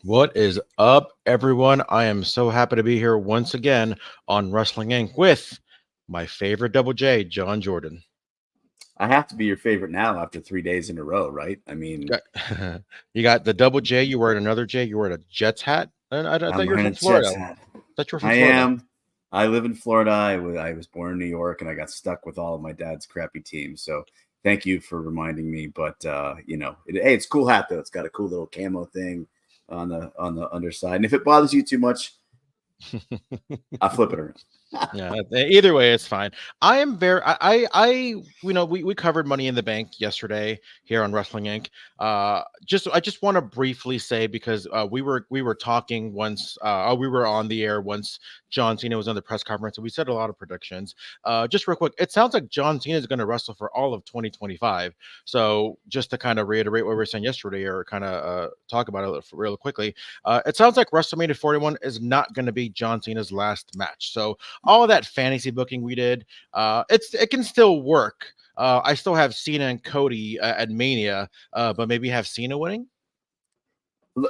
What is up, everyone? I am so happy to be here once again on Wrestling Inc. with my favorite Double J, Jon Jordan. I have to be your favorite now after 3 days in a row, right? I mean, You got the Double J. You wearing another J. You wearing a Jets hat. And I thought I'm you were wearing from a Jets Florida. hat. I thought you were from I Florida. am. I live in Florida. I was born in New York, and I got stuck with all of my dad's crappy teams. So thank you for reminding me. But hey, it's a cool hat though. It's got a cool little camo thing on the underside. And if it bothers you too much, I'll flip it around. Yeah, either way, it's fine. I am very, we covered Money in the Bank yesterday here on Wrestling Inc. I just want to briefly say because we were talking once, we were on the air once John Cena was on the press conference, and we said a lot of predictions. Just real quick, it sounds like John Cena is going to wrestle for all of 2025. So just to kind of reiterate what we were saying yesterday, or kind of talk about it real quickly, it sounds like WrestleMania 41 is not going to be John Cena's last match. So all of that fantasy booking we did, it can still work. I still have Cena and Cody at Mania, but maybe have Cena winning.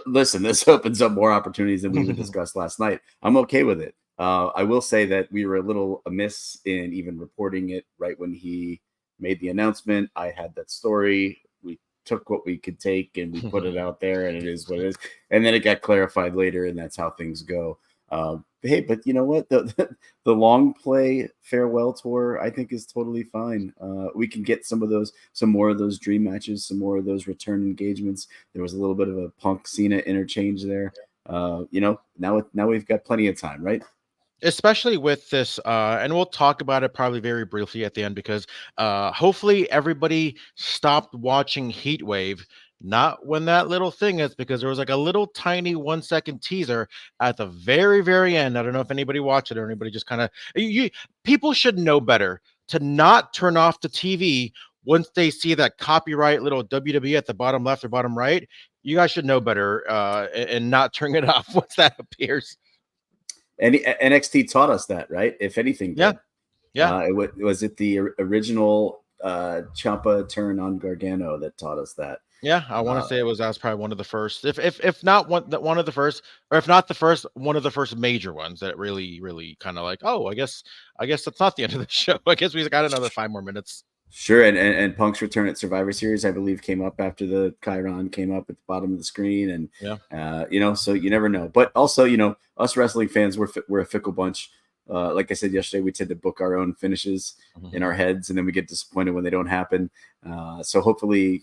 Listen, this opens up more opportunities than we even discussed last night. I'm okay with it. I will say that we were a little amiss in even reporting it right when he made the announcement. I had that story. We took what we could take and we put it out there, and it is what it is. And then it got clarified later, and that's how things go. Hey, but you know what? The long play farewell tour, I think, is totally fine. We can get some more of those dream matches, some more of those return engagements. There was a little bit of a Punk Cena interchange there. Now we've got plenty of time, right? Especially with this, and we'll talk about it probably very briefly at the end, because hopefully everybody stopped watching Heatwave. Not when that little thing is, because there was like a little tiny 1 second teaser at the very, very end. I don't know if anybody watched it or anybody just kind of, people should know better to not turn off the TV once they see that copyright little WWE at the bottom left or bottom right. You guys should know better and not turn it off once that appears. And NXT taught us that, right? If anything, Yeah. was it the original Ciampa turn on Gargano that taught us that? Yeah, I want to say that was probably one of the first, if not one of the first, or if not the first, one of the first major ones that really kind of like, oh, I guess that's not the end of the show. I guess we got another 5 more minutes. Sure, and Punk's return at Survivor Series, I believe, came up after the Chiron came up at the bottom of the screen, and so you never know. But also, us wrestling fans, we're a fickle bunch. Like I said yesterday, we tend to book our own finishes in our heads, and then we get disappointed when they don't happen. So hopefully,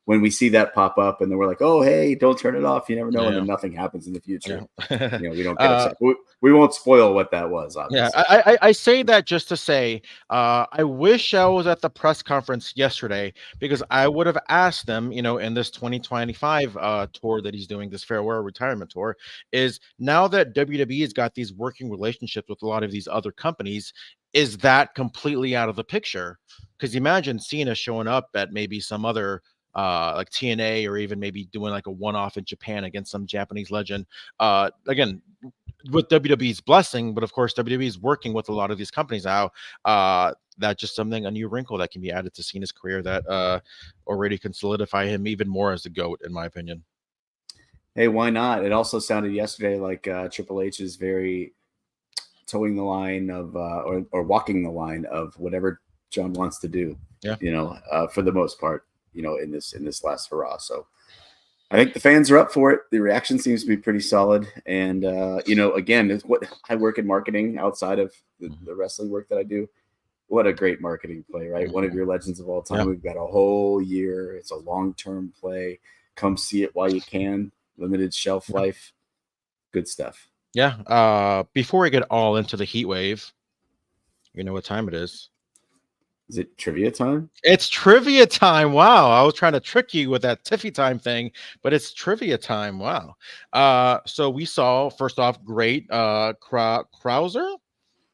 when we see that pop up, and then we're like, "Oh, hey, don't turn it off." You never know, and then nothing happens in the future. We don't get upset. We won't spoil what that was. Obviously. Yeah, I say that just to say, I wish I was at the press conference yesterday, because I would have asked them, in this 2025 tour that he's doing, this farewell retirement tour, is now that WWE has got these working relationships with a lot of these other companies, is that completely out of the picture? Because imagine Cena showing up at maybe some other like TNA, or even maybe doing like a one-off in Japan against some Japanese legend. Again, with WWE's blessing, but of course WWE is working with a lot of these companies now. That's just a new wrinkle that can be added to Cena's career that already can solidify him even more as the GOAT, in my opinion. Hey, why not? It also sounded yesterday like Triple H is very towing the line of or walking the line of whatever John wants to do. Yeah. For the most part, in this last hurrah. So I think the fans are up for it. The reaction seems to be pretty solid. And, again, it's what I work in marketing outside of the wrestling work that I do. What a great marketing play, right? One of your legends of all time. Yeah. We've got a whole year. It's a long-term play. Come see it while you can. Limited shelf life. Good stuff. Yeah. Before we get all into the heat wave, you know what time it is? Is it trivia time? It's trivia time. Wow. I was trying to trick you with that Tiffy time thing, but it's trivia time. Wow. So we saw, first off, great Krauser.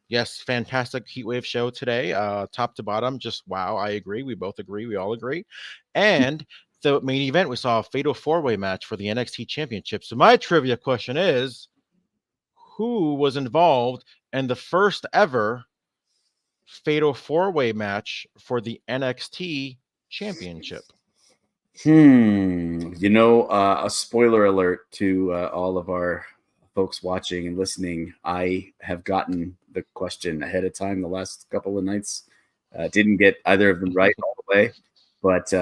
Yes, fantastic Heatwave show today. Top to bottom, just wow. I agree. We both agree. We all agree. And the main event, we saw a fatal 4-way match for the NXT Championship. So my trivia question is, who was involved in the first ever fatal 4-way match for the NXT Championship? A spoiler alert to all of our folks watching and listening. I have gotten the question ahead of time the last couple of nights. Didn't get either of them right all the way, but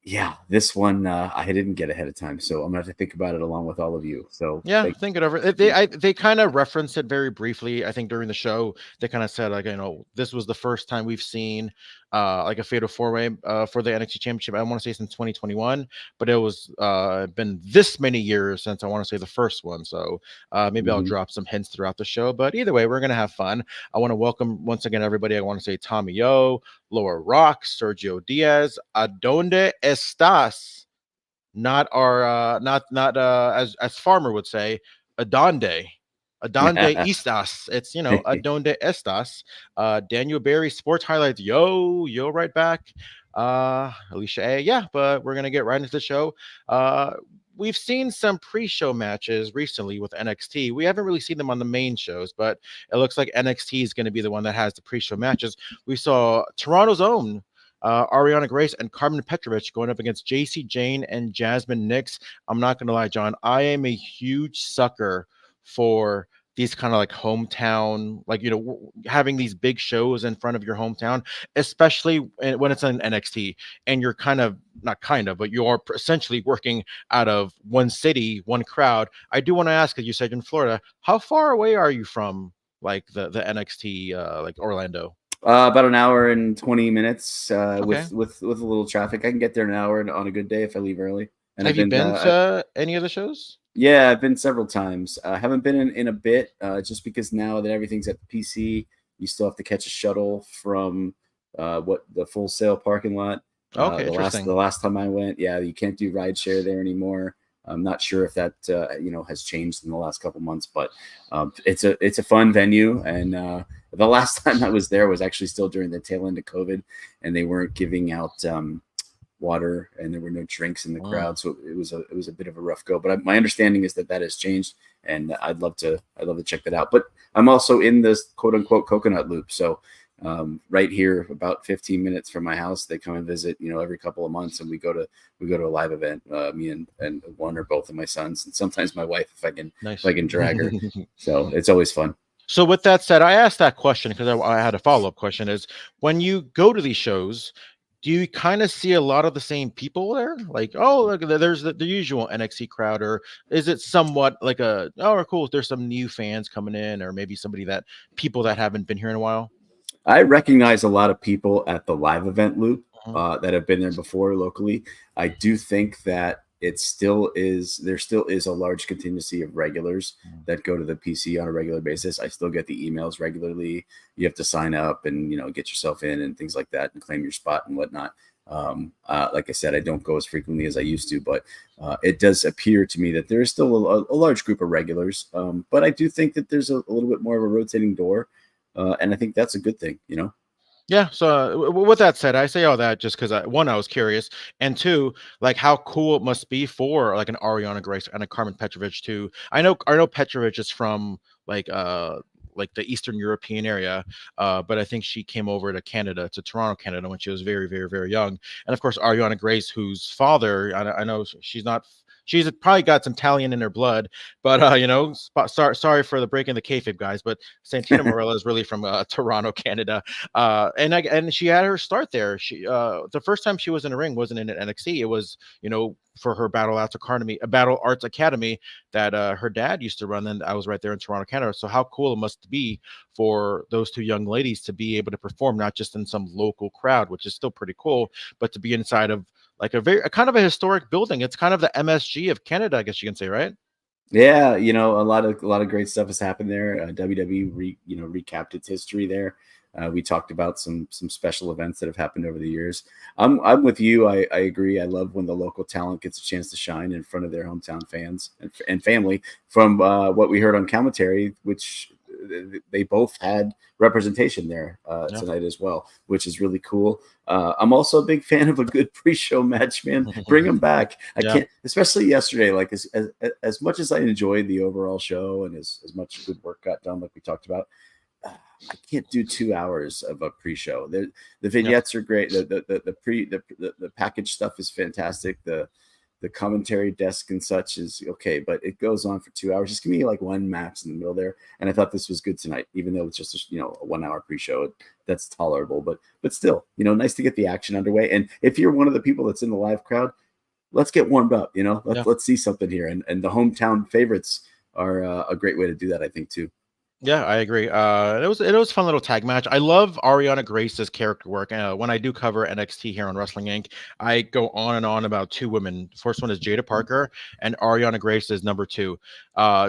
yeah, this one I didn't get ahead of time, so I'm gonna have to think about it along with all of you. So Yeah, think it over. They kind of referenced it very briefly. I think during the show they kind of said like, this was the first time we've seen like a fatal four way for the NXT Championship. I want to say since 2021, but it was been this many years since I want to say the first one. So maybe I'll drop some hints throughout the show. But either way, we're gonna have fun. I want to welcome once again everybody. I want to say Tommy Yo, Laura Rock, Sergio Diaz, Adonde Estas, not our not as Farmer would say, Adonde. Adonde Estas. It's Adonde Estas. Daniel Barry, Sports Highlights. Yo, right back. Alicia A. Yeah, but we're gonna get right into the show. We've seen some pre-show matches recently with NXT. We haven't really seen them on the main shows, but it looks like NXT is going to be the one that has the pre-show matches. We saw Toronto's own Arianna Grace and Karmen Petrovic going up against Jacy, Jayne, and Jazmyn Nix. I'm not going to lie, John. I am a huge sucker for these kind of like hometown, like, having these big shows in front of your hometown, especially when it's an NXT and you're but you are essentially working out of one city, one crowd. I do want to ask, as you said in Florida, how far away are you from like the NXT, like Orlando? About an hour and 20 minutes Okay. with a little traffic. I can get there in an hour on a good day if I leave early. And Have you been to any of the shows? Yeah, I've been several times. I haven't been in a bit, just because now that everything's at the PC, you still have to catch a shuttle from the Full Sail parking lot. Okay, interesting. The last time I went, yeah, you can't do rideshare there anymore. I'm not sure if that has changed in the last couple months, but it's a fun venue. And the last time I was there was actually still during the tail end of COVID, and they weren't giving out water, and there were no drinks in the crowd, so it was a bit of a rough go. But my understanding is that has changed, and I'd love to check that out. But I'm also in this quote unquote coconut loop, so right here, about 15 minutes from my house, they come and visit, every couple of months, and we go to a live event. Me and one or both of my sons, and sometimes my wife, if I can drag her. So it's always fun. So with that said, I asked that question because I had a follow-up question: is when you go to these shows, do you kind of see a lot of the same people there? Like, oh, look, there's the usual NXT crowd, or is it somewhat like cool, there's some new fans coming in, or maybe people that haven't been here in a while? I recognize a lot of people at the live event loop that have been there before locally. I do think that there still is a large contingency of regulars that go to the PC on a regular basis. I still get the emails regularly. You have to sign up and get yourself in and things like that and claim your spot and whatnot. Like I said, I don't go as frequently as I used to, but it does appear to me that there is still a large group of regulars. But I do think that there's a little bit more of a rotating door. And I think that's a good thing, Yeah. So with that said, I say all that just because I was curious, and two, like how cool it must be for like an Arianna Grace and a Karmen Petrovic too. I know Petrovic is from like the Eastern European area, but I think she came over to Toronto, Canada, when she was very, very, very young. And of course, Arianna Grace, whose father, I know she's probably got some Italian in her blood, but sorry for the breaking the kayfabe, guys, but Santina Morella is really from Toronto, Canada, and she had her start there. She the first time she was in a ring wasn't in an NXT. It was for her Battle Arts Academy that her dad used to run, and I was right there in Toronto, Canada. So how cool it must be for those two young ladies to be able to perform not just in some local crowd, which is still pretty cool, but to be inside of like a kind of a historic building. It's kind of the MSG of Canada, I guess you can say, right? Yeah, a lot of great stuff has happened there. WWE recapped its history there. We talked about some special events that have happened over the years. I'm with you. I agree. I love when the local talent gets a chance to shine in front of their hometown fans and family. From what we heard on commentary, which they both had representation there tonight as well, which is really cool. I'm also a big fan of a good pre-show match, man. Bring them back. I can't, especially yesterday. Like as much as I enjoyed the overall show and as much good work got done, like we talked about, I can't do 2 hours of a pre-show. The vignettes are great. The package stuff is fantastic. The commentary desk and such is okay, but it goes on for 2 hours. Just give me like one match in the middle there. And I thought this was good tonight, even though it's just a 1 hour pre-show. That's tolerable, but still, nice to get the action underway. And if you're one of the people that's in the live crowd, let's get warmed up. Let's see something here. And the hometown favorites are a great way to do that, I think, too. Yeah, I agree. It was a fun little tag match. I love Arianna Grace's character work. When I do cover NXT here on Wrestling Inc., I go on and on about two women. The first one is Jada Parker, and Arianna Grace is number two.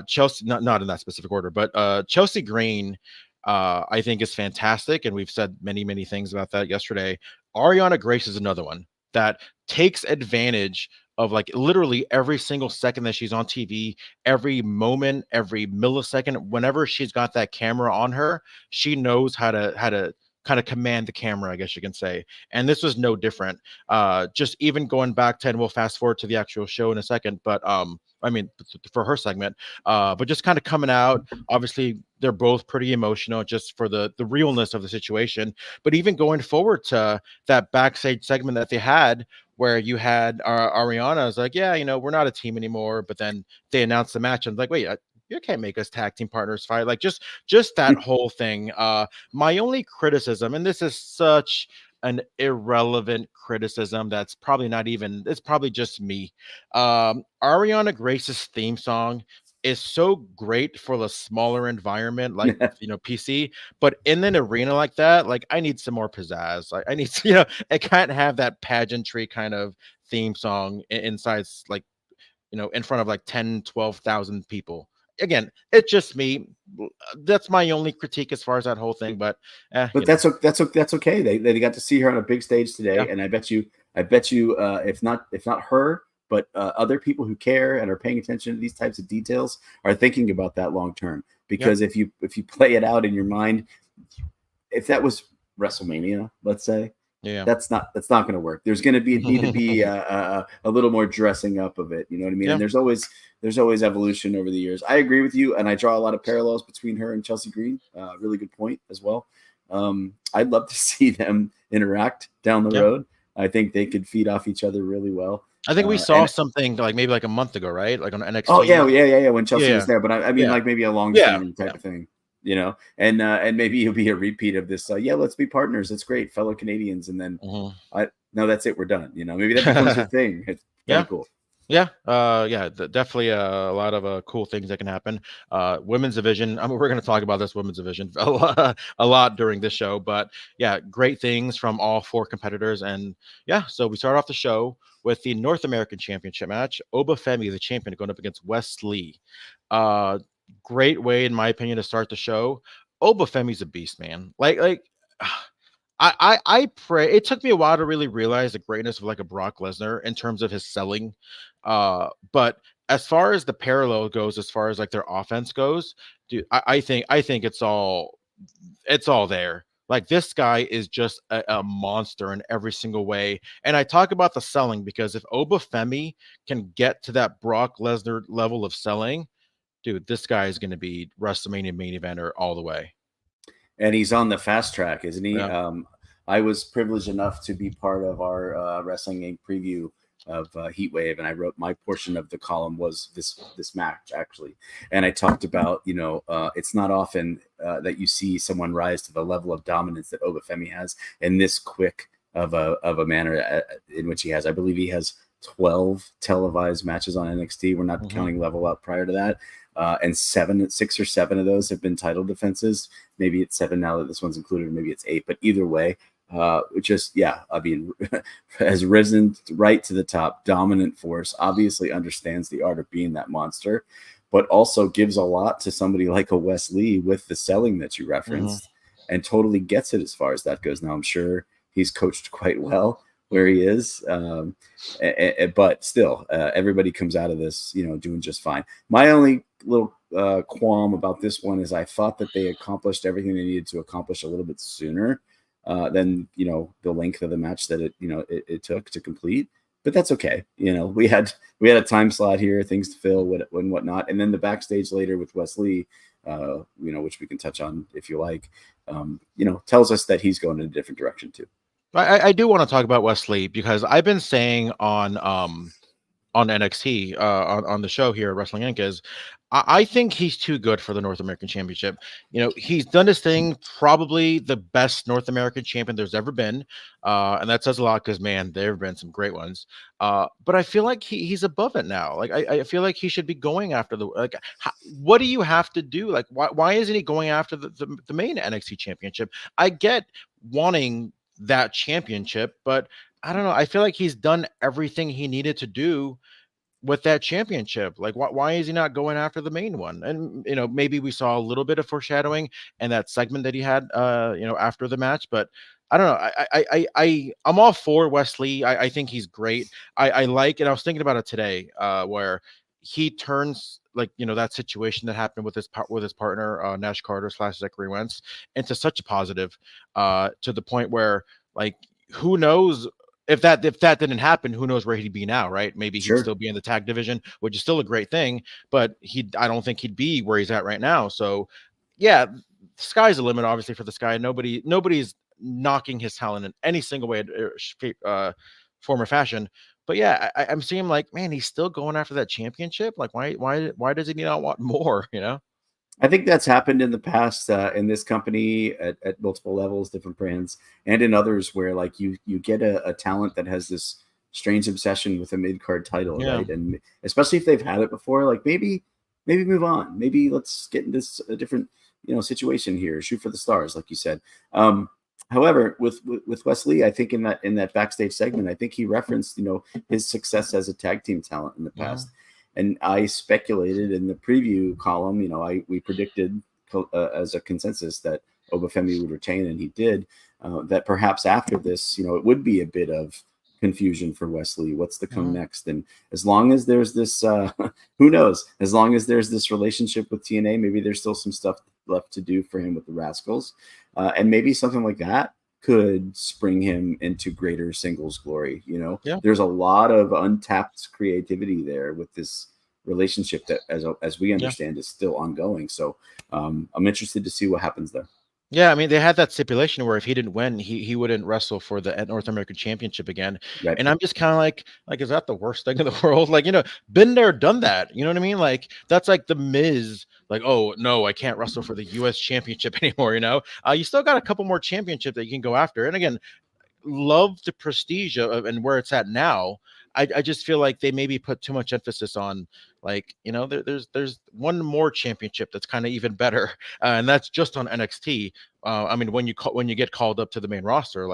Chelsea, not in that specific order, but Chelsea Green, I think is fantastic, and we've said many things about that yesterday. Arianna Grace is another one that takes advantage of like literally every single second that she's on TV, every moment, every millisecond, whenever she's got that camera on her, she knows how to kind of command the camera, I guess you can say. And this was no different. Just even going back to, and we'll fast forward to the actual show in a second, but I mean, for her segment, but just kind of coming out, obviously they're both pretty emotional just for the realness of the situation, but even going forward to that backstage segment that they had where you had Arianna is like, yeah, we're not a team anymore. But then they announced the match. And like, wait, you can't make us tag team partners fight. Like just that whole thing. My only criticism, and this is such an irrelevant criticism that's probably not even, it's probably just me. Arianna Grace's theme song is so great for the smaller environment, like PC, but in an arena like that, like I need some more pizzazz. Like I need to, it can't have that pageantry kind of theme song inside, like in front of like 10-12,000 people. Again, it's just me. That's my only critique as far as that whole thing. But that's okay. They got to see her on a big stage today, and I bet you, if not her, but other people who care and are paying attention to these types of details are thinking about that long term. Because if you play it out in your mind, if that was WrestleMania, let's say, that's not going to work. There's going to need to be a little more dressing up of it. You know what I mean? And there's always evolution over the years. I agree with you, and I draw a lot of parallels between her and Chelsea Green. Really good point as well. I'd love to see them interact down the road. I think they could feed off each other really well. I think we saw something maybe like a month ago, right? Like on NXT. Oh yeah. When Chelsea was there, but I mean like maybe a long standing type of thing, and maybe it'll be a repeat of this. Let's be partners. It's great, fellow Canadians, and then no, that's it. We're done. Maybe that becomes a thing. It's kind of cool. Yeah, definitely a lot of cool things that can happen. Women's division. I mean, we're going to talk about this women's division a lot during this show, but yeah, great things from all four competitors. And yeah, so we start off the show with the North American Championship match. Oba Femi, the champion, going up against Wes Lee. Great way, in my opinion, to start the show. Oba Femi's a beast, man. Like. I pray. It took me a while to really realize the greatness of like a Brock Lesnar in terms of his selling. But as far as the parallel goes, as far as like their offense goes, dude, I think it's all there. Like this guy is just a monster in every single way. And I talk about the selling because if Oba Femi can get to that Brock Lesnar level of selling, dude, this guy is going to be WrestleMania main eventer all the way. And he's on the fast track, isn't he? Yeah. I was privileged enough to be part of our Wrestling Inc. preview of Heatwave, and I wrote my portion of the column was this match actually, and I talked about it's not often that you see someone rise to the level of dominance that Oba Femi has in this quick of a manner in which he has. I believe he has 12 televised matches on NXT. We're not counting Level Up prior to that. And 6 or 7 of those have been title defenses. Maybe it's 7 now that this one's included, or maybe it's 8. But either way, I mean, has risen right to the top. Dominant force, obviously understands the art of being that monster, but also gives a lot to somebody like a Wes Lee with the selling that you referenced, and totally gets it as far as that goes. Now, I'm sure he's coached quite well where he is, but still, everybody comes out of this, doing just fine. My only little qualm about this one is I thought that they accomplished everything they needed to accomplish a little bit sooner than the length of the match that it took to complete. But that's okay. We had a time slot here, things to fill and whatnot, and then the backstage later with Wes Lee which we can touch on if you like, tells us that he's going in a different direction too. I do want to talk about Wesley because I've been saying on NXT on the show here at Wrestling Inc. is I think he's too good for the North American Championship. He's done his thing, probably the best North American champion there's ever been, and that says a lot because man, there have been some great ones. But I feel like he's above it now. Like I feel like he should be going after what do you have to do? Like why isn't he going after the main NXT Championship? I get wanting that championship, but I don't know. I feel like he's done everything he needed to do with that championship. Like, why is he not going after the main one? And maybe we saw a little bit of foreshadowing in that segment that he had, after the match. But I don't know. I'm all for Wesley. I think he's great. I like, and I was thinking about it today, where he turns that situation that happened with his partner Nash Carter / Zachary Wentz into such a positive, to the point where who knows. If that didn't happen, who knows where he'd be now, right? Maybe he'd still be in the tag division, which is still a great thing, but I don't think he'd be where he's at right now. So yeah, the sky's the limit, obviously, for this guy. Nobody's knocking his talent in any single way, form or fashion. But yeah, I'm seeing man, he's still going after that championship. Why does he not want more, I think that's happened in the past in this company at multiple levels, different brands, and in others where you get a talent that has this strange obsession with a mid-card title, right? And especially if they've had it before, maybe move on. Maybe let's get in a different situation here. Shoot for the stars, like you said. However, with Wesley, I think in that backstage segment, I think he referenced his success as a tag team talent in the past. And I speculated in the preview column, we predicted as a consensus that Obafemi would retain, and he did, that perhaps after this, it would be a bit of confusion for Wesley. What's to come next? And as long as there's this, who knows, as long as there's this relationship with TNA, maybe there's still some stuff left to do for him with the Rascals. And maybe something like that could spring him into greater singles glory. There's a lot of untapped creativity there with this relationship that, as we understand, is still ongoing. So I'm interested to see what happens there. Yeah, I mean, they had that stipulation where if he didn't win, he wouldn't wrestle for the North American Championship again. Right. And I'm just kind of like, is that the worst thing in the world? Been there, done that. You know what I mean? That's like the Miz. Oh no, I can't wrestle for the U.S. Championship anymore. You still got a couple more championships that you can go after. And again, love the prestige of and where it's at now. I just feel like they maybe put too much emphasis on there's one more championship that's kind of even better, and that's just on NXT. I mean, when you get called up to the main roster,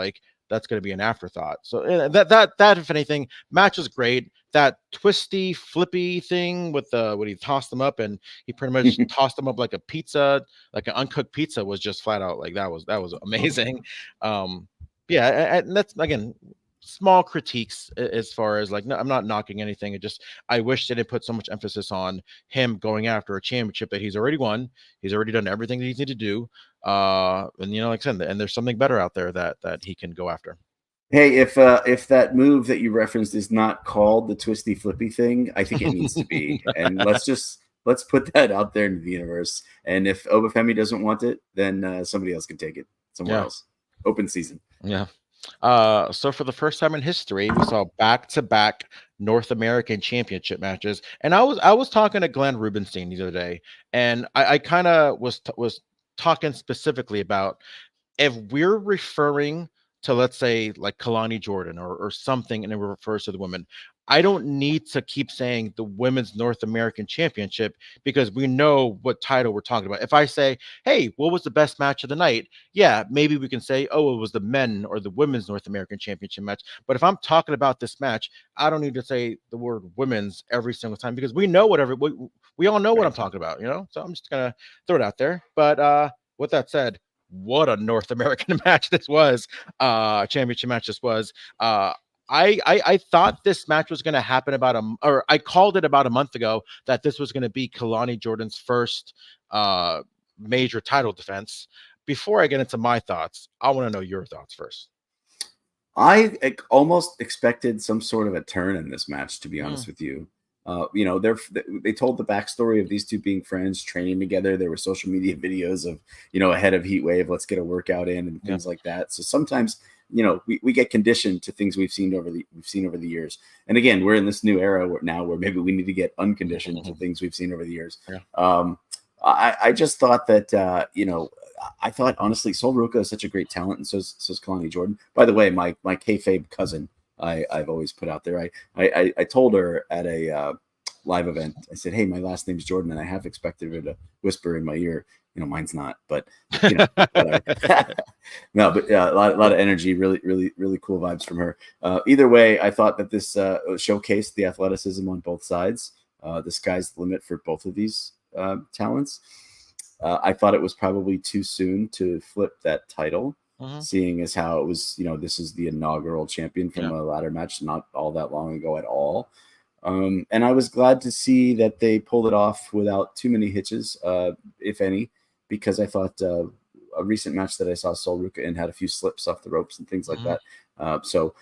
that's going to be an afterthought. So that if anything, match is great. That twisty, flippy thing with when he tossed them up and he pretty much tossed them up like a pizza, like an uncooked pizza, was just flat out that was amazing. Yeah, and that's again small critiques as far as no, I'm not knocking anything. I wish they didn't put so much emphasis on him going after a championship that he's already won. He's already done everything that he needed to do. And like I said, and there's something better out there that he can go after. Hey, if that move that you referenced is not called the twisty flippy thing, I think it needs to be. And let's put that out there in the universe. And if Obafemi doesn't want it, then somebody else can take it somewhere else. Open season. Yeah. So for the first time in history, we saw back-to-back North American Championship matches, and I was talking to Glenn Rubenstein the other day, and I kind of was talking specifically about if we're referring to, let's say, Kelani Jordan or something, and it refers to the women. I don't need to keep saying the Women's North American Championship because we know what title we're talking about. If I say, hey, what was the best match of the night? Yeah, maybe we can say, oh, it was the men or the Women's North American Championship match. But if I'm talking about this match, I don't need to say the word women's every single time because we know we all know what I'm talking about, So I'm just going to throw it out there. But with that said, what a North American match this was, championship match this was. I thought this match was going to happen or I called it about a month ago that this was going to be Kelani Jordan's first major title defense. Before I get into my thoughts, I want to know your thoughts first. I almost expected some sort of a turn in this match, to be honest with you. They told the backstory of these two being friends, training together. There were social media videos of, ahead of Heatwave, let's get a workout in and things like that. So sometimes, we get conditioned to things we've seen over the years. And again, we're in this new era where maybe we need to get unconditioned to things we've seen over the years. Yeah. I just thought that, I thought honestly, Sol Ruca is such a great talent, and so's Kelani Jordan. By the way, my kayfabe cousin, I've always put out there. I told her at a live event, I said, "Hey, my last name's Jordan," and I half expected her to whisper in my ear, "Mine's not," but whatever. No, but a lot of energy, really, really, really cool vibes from her. Either way, I thought that this showcased the athleticism on both sides. The sky's the limit for both of these talents. I thought it was probably too soon to flip that title, seeing as how it was, this is the inaugural champion from a ladder match not all that long ago at all. And I was glad to see that they pulled it off without too many hitches, if any, because I thought a recent match that I saw Sol Ruca in had a few slips off the ropes and things like that. So,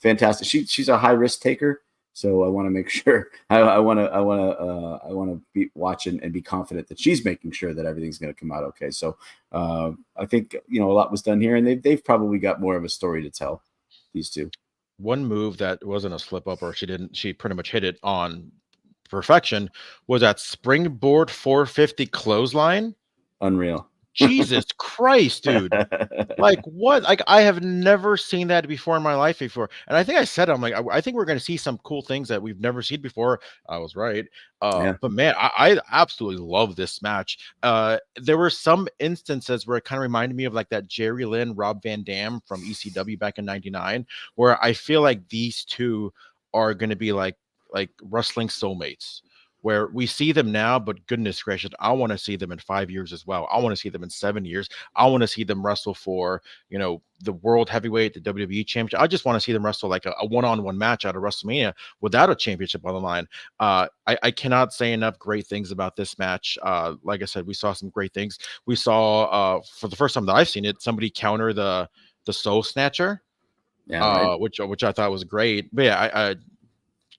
fantastic. She's a high risk taker. So I want to make sure I want to be watching and be confident that she's making sure that everything's going to come out okay. So I think a lot was done here, and they've probably got more of a story to tell. These two. One move that wasn't a slip up, or she pretty much hit it on perfection, was that springboard 450 clothesline. Unreal. Jesus Christ, dude. Like, what? Like, I have never seen that before in my life before. And I think I said, I'm like, I think we're going to see some cool things that we've never seen before. I was right. But man, I absolutely love this match. There were some instances where it kind of reminded me of like that Jerry Lynn, Rob Van Dam from ECW back in 99, where I feel like these two are going to be like wrestling soulmates, where we see them now, but goodness gracious, I want to see them in 5 years as well. I want to see them in 7 years. I want to see them wrestle for, the world heavyweight, the WWE championship. I just want to see them wrestle like a one-on-one match out of WrestleMania without a championship on the line. I cannot say enough great things about this match. Like I said, we saw some great things. We saw, for the first time that I've seen it, somebody counter the Soul Snatcher, which I thought was great. But yeah, I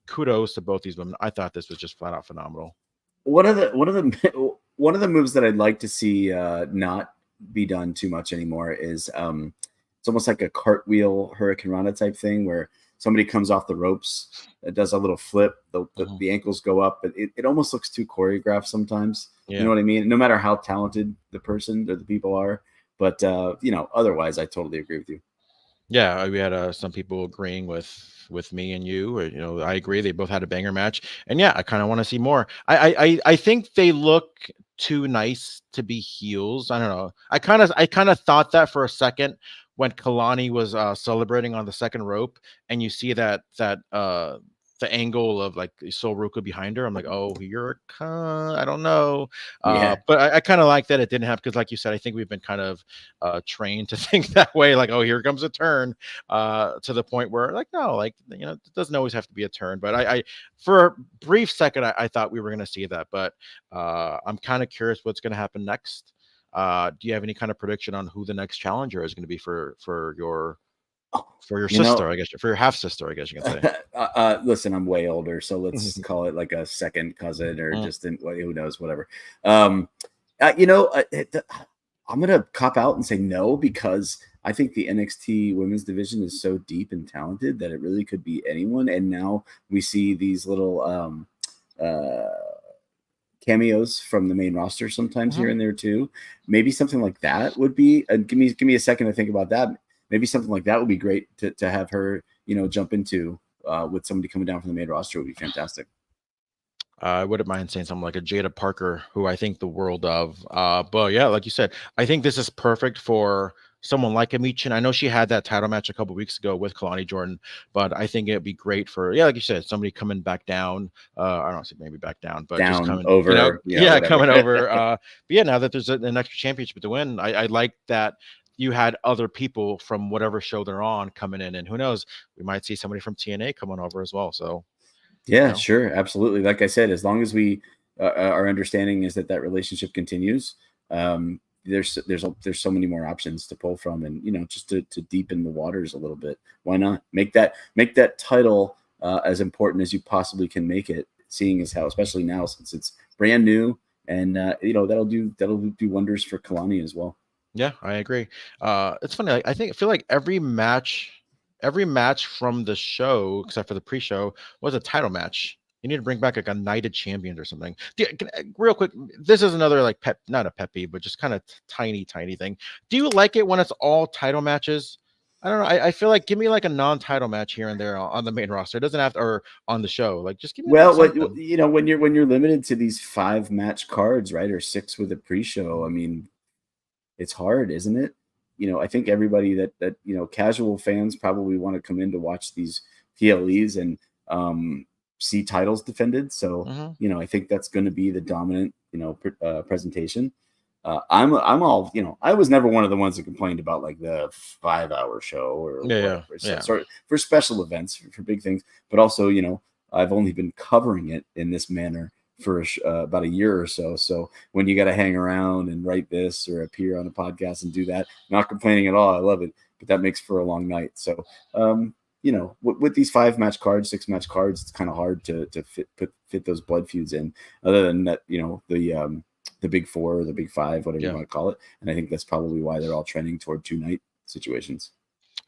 kudos to both these women. I thought this was just flat out phenomenal. One of the moves that I'd like to see not be done too much anymore is it's almost like a cartwheel Hurricane Rana type thing where somebody comes off the ropes, it does a little flip, the ankles go up, but it almost looks too choreographed sometimes. Yeah. You know what I mean? No matter how talented the person or the people are, but otherwise I totally agree with you. Yeah, we had some people agreeing with me and you. I agree. They both had a banger match, and yeah, I kind of want to see more. I think they look too nice to be heels. I don't know. I kind of thought that for a second when Kelani was celebrating on the second rope, and you see that the angle of like Sol Ruca behind her. I'm like, oh, you're I don't know. But I kind of like that it didn't happen because, like you said, I think we've been kind of trained to think that way. Like, oh, here comes a turn to the point where like, no, like, it doesn't always have to be a turn. But I for a brief second, I thought we were going to see that. But I'm kind of curious what's going to happen next. Do you have any kind of prediction on who the next challenger is going to be for your sister, I guess, for your half sister, I guess you can say. Listen, I'm way older, so let's call it like a second cousin or just who knows, whatever. I'm gonna cop out and say no because I think the NXT women's division is so deep and talented that it really could be anyone. And now we see these little cameos from the main roster sometimes here and there too. Maybe something like that would be. Give me a second to think about that. Maybe something like that would be great to have her, jump into with somebody coming down from the main roster would be fantastic. I wouldn't mind saying something like a Jada Parker, who I think the world of. But yeah, like you said, I think this is perfect for someone like Amichin. I know she had that title match a couple weeks ago with Kelani Jordan, but I think it'd be great for, like you said, somebody coming back down. I don't say maybe back down, but down, just coming over. Coming over. But yeah, now that there's an extra championship to win, I like that. You had other people from whatever show they're on coming in, and who knows, we might see somebody from TNA coming over as well. So, yeah, sure, absolutely. Like I said, as long as we our understanding is that relationship continues, there's so many more options to pull from, and just to deepen the waters a little bit. Why not make that title as important as you possibly can make it seeing is how, especially now since it's brand new, and that'll do wonders for Kelani as well. Yeah, I agree. It's funny. I feel like every match from the show, except for the pre-show, was a title match. You need to bring back like a Knighted Champions or something. Real quick, this is another like not a pet peeve, but just kind of tiny thing. Do you like it when it's all title matches? I don't know. I feel like give me like a non-title match here and there on the main roster. It doesn't have to, or on the show. Like just give me well, something. when you're limited to these 5 match cards, right, or 6 with a pre-show. I mean, it's hard, isn't it? I think everybody that casual fans probably want to come in to watch these PLEs and see titles defended. So I think that's going to be the dominant presentation. I'm all I was never one of the ones that complained about like the 5-hour show or whatever. So for special events, for big things, but also I've only been covering it in this manner for about a year or so. So when you got to hang around and write this or appear on a podcast and do that, not complaining at all. I love it, but that makes for a long night. So with these 5 match cards, 6 match cards, it's kind of hard to fit those blood feuds in. Other than that, the big 4 or the big 5, whatever you want to call it. And I think that's probably why they're all trending toward 2-night situations.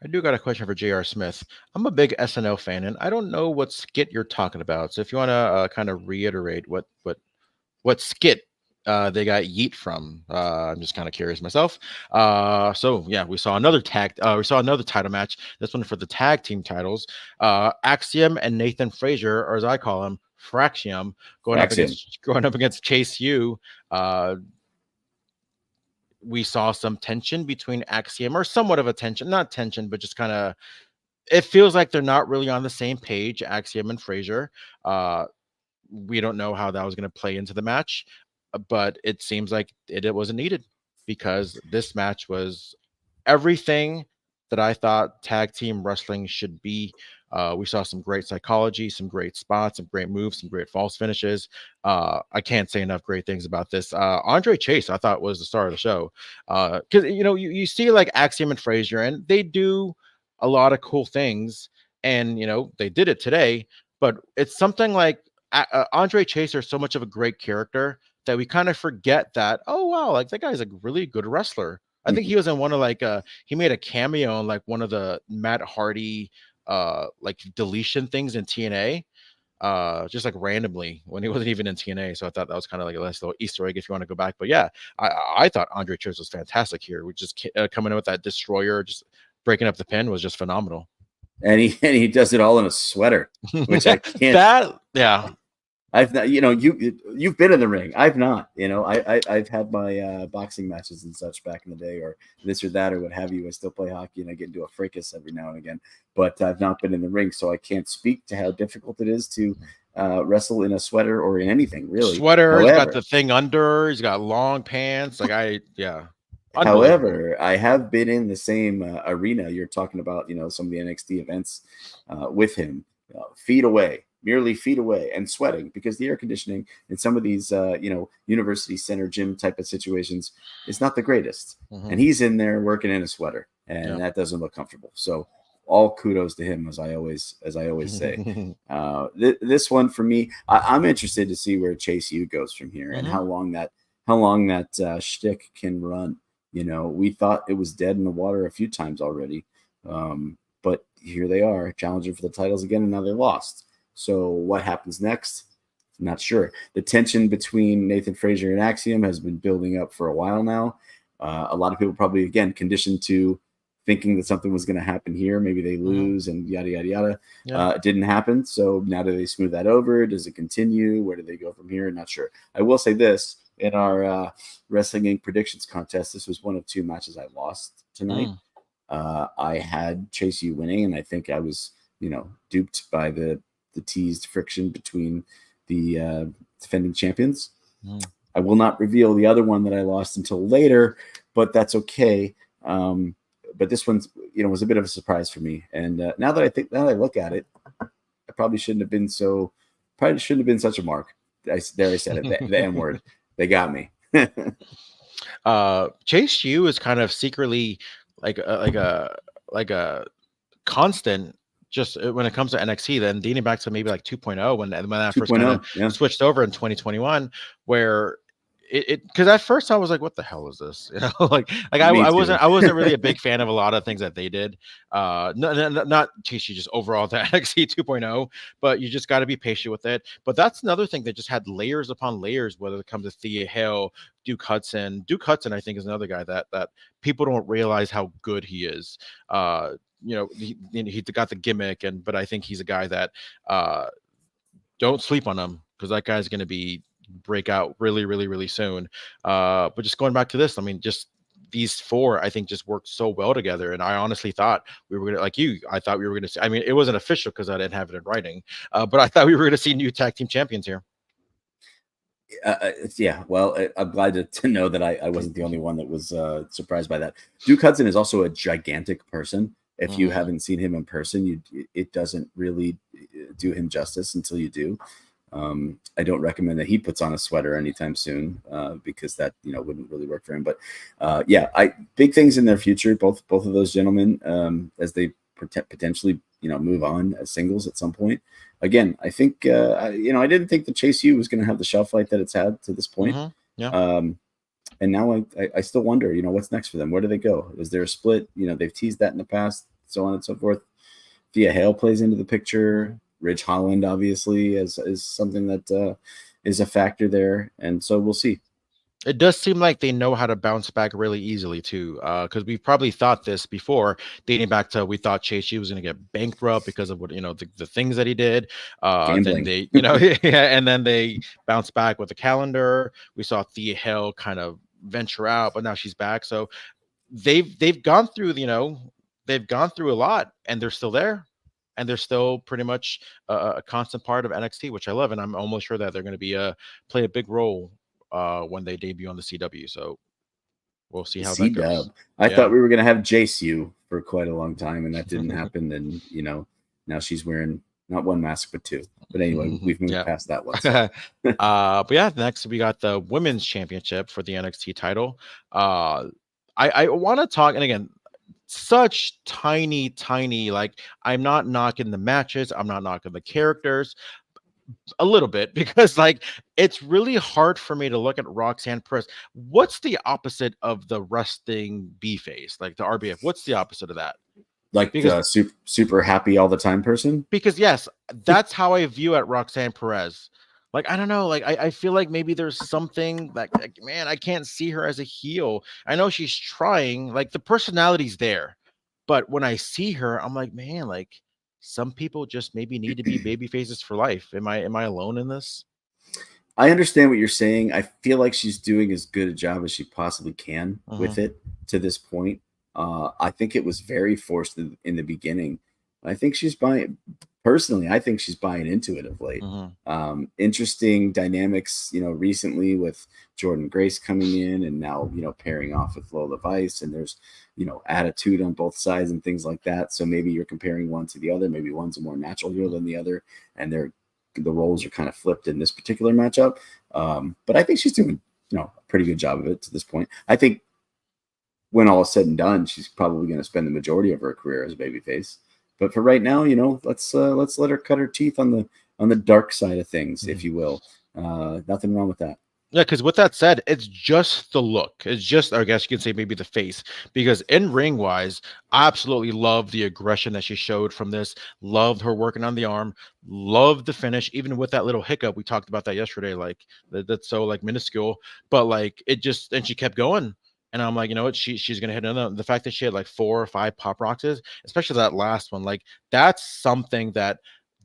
I do got a question for J.R. Smith. I'm a big SNL fan, and I don't know what skit you're talking about. So if you want to kind of reiterate what skit they got yeet from, I'm just kind of curious myself. So yeah, we saw another title match. This one for the tag team titles. Axiom and Nathan Frazer, or as I call him, Fraxium, going up against Chase U. We saw some tension between Axiom, or somewhat of a tension, not tension, but just kind of, it feels like they're not really on the same page, Axiom and Frazer. We don't know how that was going to play into the match, but it seems like it wasn't needed, because this match was everything that I thought tag team wrestling should be. We saw some great psychology, some great spots, some great moves, some great false finishes. I can't say enough great things about this. Andre Chase, I thought, was the star of the show, because you see like Axiom and Frazier, and they do a lot of cool things, and they did it today. But it's something like Andre Chase is so much of a great character that we kind of forget that, oh wow, like that guy's a really good wrestler. I think he was in one of he made a cameo in like one of the Matt Hardy like deletion things in TNA, just like randomly when he wasn't even in TNA. So I thought that was kind of like a nice little Easter egg if you want to go back. But yeah, I thought Andre Chase was fantastic here. We just coming in with that destroyer, just breaking up the pin, was just phenomenal. And he does it all in a sweater, which I can't. I've not, you've been in the ring. I've not, I've had my boxing matches and such back in the day, or this or that, or what have you. I still play hockey and I get into a fracas every now and again, but I've not been in the ring. So I can't speak to how difficult it is to wrestle in a sweater or in anything really. Sweater, he's got the thing under, he's got long pants. However, I have been in the same arena you're talking about, some of the NXT events with him, merely feet away, and sweating because the air conditioning in some of these, university center gym type of situations is not the greatest. And he's in there working in a sweater, and that doesn't look comfortable. So all kudos to him, as I always say. This one for me, I'm interested to see where Chase U goes from here and how long that shtick can run. We thought it was dead in the water a few times already, but here they are challenging for the titles again, and now they lost. So what happens next? Not sure. The tension between Nathan Frazer and Axiom has been building up for a while now. A lot of people probably, again, conditioned to thinking that something was going to happen here. Maybe they lose and yada, yada, yada. It didn't happen. So now do they smooth that over? Does it continue? Where do they go from here? Not sure. I will say this. In our Wrestling Inc. predictions contest, this was one of 2 matches I lost tonight. I had Chase U winning, and I think I was, duped by the teased friction between the defending champions. I will not reveal the other one that I lost until later, but that's okay. But this one, was a bit of a surprise for me. And now that I look at it, I probably shouldn't have been such a mark. I said it, the M word. They got me. Chase U is kind of secretly like a constant just when it comes to NXT, then dating back to maybe like 2.0 when that first kind of 2.0, yeah, switched over in 2021, where it because at first I was like, what the hell is this? Like me I too. wasn't really a big fan of a lot of things that they did. Not TC, just overall the NXT 2.0, but you just got to be patient with it. But that's another thing that just had layers upon layers, whether it comes to Thea Hale, Duke Hudson, I think is another guy that people don't realize how good he is. He got the gimmick, but I think he's a guy that don't sleep on him because that guy's going to be break out really, really, really soon. But just going back to this, I mean, just these four, I think, just worked so well together. And I honestly thought we were gonna, like you, I thought we were gonna see. I mean, it wasn't official because I didn't have it in writing, but I thought we were gonna see new tag team champions here. Yeah, well, I'm glad to know that I wasn't the only one that was surprised by that. Duke Hudson is also a gigantic person. If you haven't seen him in person, it doesn't really do him justice until you do. I don't recommend that he puts on a sweater anytime soon because that wouldn't really work for him. But yeah, big things in their future. Both of those gentlemen as they potentially move on as singles at some point. Again, I think I didn't think the Chase U was going to have the shelf life that it's had to this point. Yeah. And now I still wonder, what's next for them? Where do they go? Is there a split? They've teased that in the past, so on and so forth. Thea Hale plays into the picture. Ridge Holland, obviously, is something that is a factor there. And so we'll see. It does seem like they know how to bounce back really easily too, because we probably thought this before, dating back to we thought Chase U was going to get bankrupt because of what the things that he did. Then Gambling. they, yeah, and then they bounced back with the calendar. We saw Thea Hale kind of venture out, but now she's back. So they've gone through, they've gone through a lot, and they're still there. And they're still pretty much a constant part of NXT, which I love, and I'm almost sure that they're going to be play a big role when they debut on the CW. So we'll see how that goes. I thought we were going to have Jacy for quite a long time, and that didn't happen. And now she's wearing not one mask but two. But anyway, we've moved past that one. So. But yeah, next we got the women's championship for the NXT title. I want to talk, and again, such tiny, like, I'm not knocking the matches, I'm not knocking the characters a little bit because like it's really hard for me to look at Roxanne Perez. What's the opposite of the resting B face, like the RBF? What's the opposite of that? Like the super happy all the time person? Because yes, that's how I view at Roxanne Perez. Like, I don't know, like I feel like maybe there's something like, man, I can't see her as a heel. I know she's trying, like the personality's there, but when I see her, I'm like, man, like some people just maybe need to be baby faces for life. Am I alone in this? I understand what you're saying. I feel like she's doing as good a job as she possibly can with it to this point. I think it was very forced in the beginning. I think she's buying into it of late. Interesting dynamics, recently with Jordan Grace coming in and now, pairing off with Lola Vice, and there's, attitude on both sides and things like that. So maybe you're comparing one to the other. Maybe one's a more natural heel than the other, and the roles are kind of flipped in this particular matchup. But I think she's doing, a pretty good job of it to this point. I think when all is said and done, she's probably going to spend the majority of her career as a babyface. But for right now, let's let her cut her teeth on the dark side of things, if you will. Nothing wrong with that. Yeah, because with that said, it's just the look. It's just, I guess you can say maybe the face. Because in ring wise, I absolutely love the aggression that she showed from this. Loved her working on the arm. Loved the finish, even with that little hiccup. We talked about that yesterday. Like that's so like minuscule, but like it just, and she kept going. And I'm like, you know what? She's gonna hit another. The fact that she had like 4 or 5 pop rocks, especially that last one, like that's something that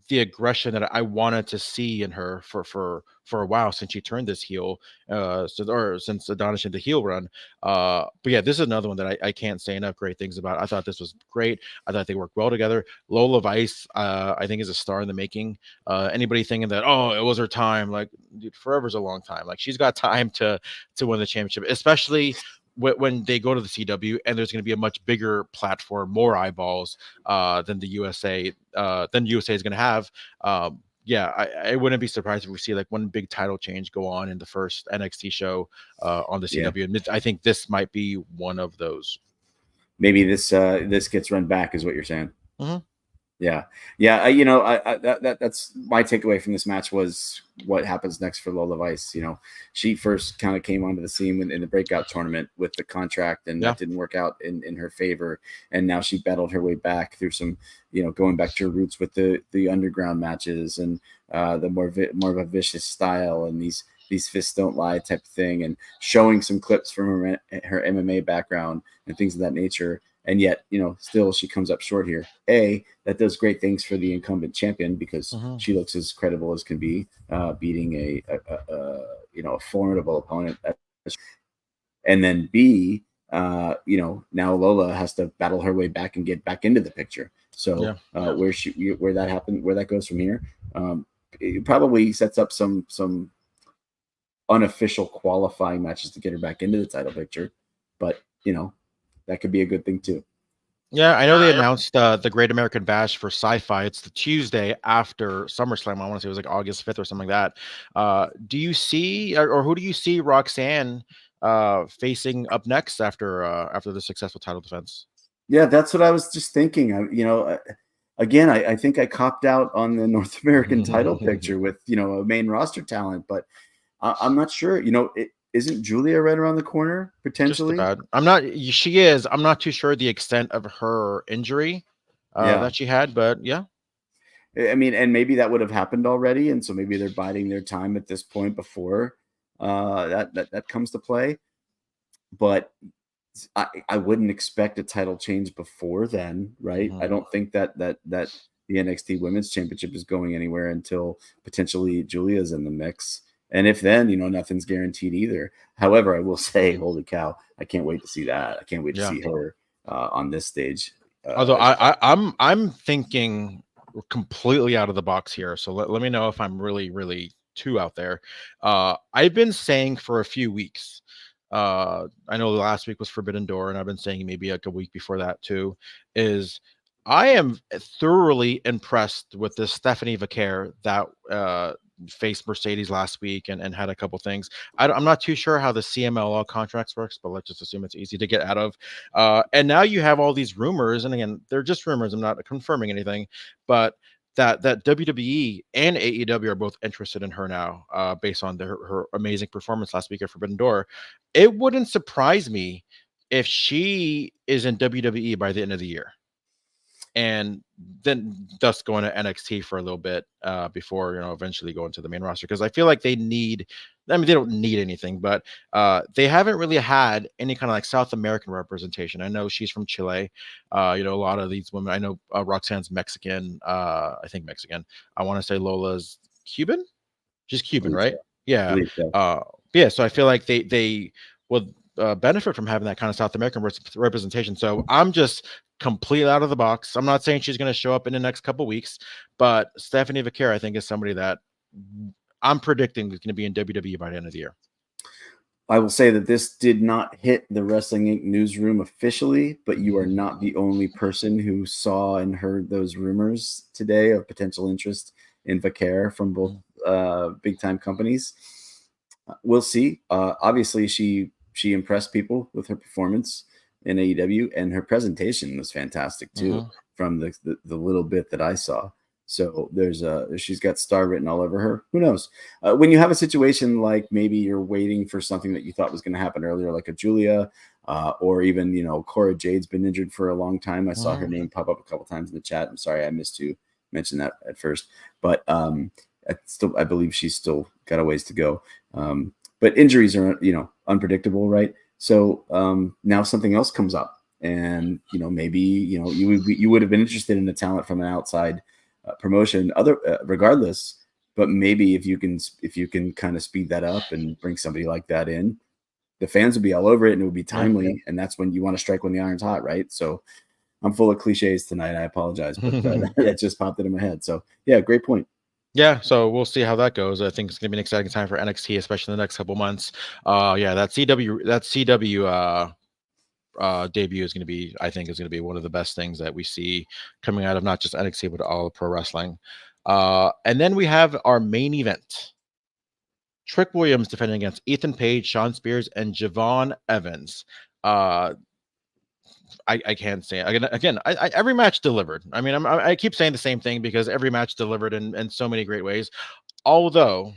the aggression that I wanted to see in her for a while since she turned this heel, since Adonis did the heel run. But yeah, this is another one that I can't say enough great things about. I thought this was great. I thought they worked well together. Lola Vice, I think, is a star in the making. Anybody thinking that, oh, it was her time, like, dude, forever's a long time. Like, she's got time to win the championship, especially when they go to the CW, and there's going to be a much bigger platform, more eyeballs than the USA is going to have. Yeah, I wouldn't be surprised if we see like one big title change go on in the first NXT show on the CW. Yeah. And I think this might be one of those. Maybe this gets run back, is what you're saying. Yeah. That's my takeaway from this match was what happens next for Lola Vice. She first kind of came onto the scene in the breakout tournament with the contract, and Yeah. that didn't work out in her favor. And now she battled her way back through some, going back to her roots with the underground matches and the more of a vicious style and these fists don't lie type of thing, and showing some clips from her MMA background and things of that nature. And yet, still she comes up short here. That does great things for the incumbent champion because she looks as credible as can be, beating a formidable opponent. And then B, now Lola has to battle her way back and get back into the picture. So where that happened, where that goes from here, it probably sets up some unofficial qualifying matches to get her back into the title picture. But that could be a good thing too. Yeah, I know they announced the Great American Bash for Sci-Fi. It's the Tuesday after SummerSlam. I want to say it was like August 5th or something like that. Do you see, or who do you see Roxanne facing up next after the successful title defense? Yeah, that's what I was just thinking. Again, I think I copped out on the North American title picture with a main roster talent, but I'm not sure. Isn't Julia right around the corner potentially? Just about. I'm not. She is. I'm not too sure the extent of her injury that she had, but yeah. I mean, and maybe that would have happened already, and so maybe they're biding their time at this point before that comes to play. But I wouldn't expect a title change before then, right? I don't think that the NXT Women's Championship is going anywhere until potentially Julia's in the mix. And if then, nothing's guaranteed either. However, I will say, holy cow, I can't wait to see that. I can't wait to see her on this stage. Although I'm thinking completely out of the box here. So let me know if I'm really, really too out there. I've been saying for a few weeks. I know last week was Forbidden Door, and I've been saying maybe like a week before that too. I am thoroughly impressed with this Stephanie Vaquer that faced Mercedes last week and had a couple things. I'm not too sure how the CMLL contracts works, but let's just assume it's easy to get out of. And now you have all these rumors, and again, they're just rumors. I'm not confirming anything, but that WWE and AEW are both interested in her now, based on her amazing performance last week at Forbidden Door. It wouldn't surprise me if she is in WWE by the end of the year, and then thus going to NXT for a little bit before eventually going to the main roster, because I feel like they don't need anything, but they haven't really had any kind of like South American representation. I know she's from Chile. A lot of these women, I know Roxanne's Mexican. I think Mexican. I want to say Lola's Cuban. She's Cuban, right? So. Yeah. Yeah. So I feel like they will benefit from having that kind of South American representation. So I'm just completely out of the box. I'm not saying she's going to show up in the next couple weeks, but Stephanie Vaquer, I think, is somebody that I'm predicting is going to be in WWE by the end of the year. I will say that this did not hit the Wrestling Inc. newsroom officially, but you are not the only person who saw and heard those rumors today of potential interest in Vaquer from both big time companies. We'll see. Obviously, she impressed people with her performance in AEW, and her presentation was fantastic too, from the little bit that I saw. So she's got star written all over her. Who knows? When you have a situation like maybe you're waiting for something that you thought was going to happen earlier, like a Julia, or even Cora Jade's been injured for a long time. I saw her name pop up a couple times in the chat. I'm sorry I missed to mention that at first, but I believe she's still got a ways to go. But injuries are unpredictable, right? So now something else comes up, and maybe you would have been interested in the talent from an outside promotion, regardless. But maybe if you can kind of speed that up and bring somebody like that in, the fans would be all over it, and it would be timely. And that's when you want to strike when the iron's hot, right? So I'm full of cliches tonight. I apologize, but that just popped into my head. So yeah, great point. Yeah, so we'll see how that goes. I think it's gonna be an exciting time for NXT, especially in the next couple months. That CW debut is gonna be one of the best things that we see coming out of not just NXT but all of pro wrestling. And then we have our main event: Trick Williams defending against Ethan Page, Shawn Spears, and Javon Evans. I can't say it. Again, every match delivered. I mean, I keep saying the same thing because every match delivered in so many great ways. Although,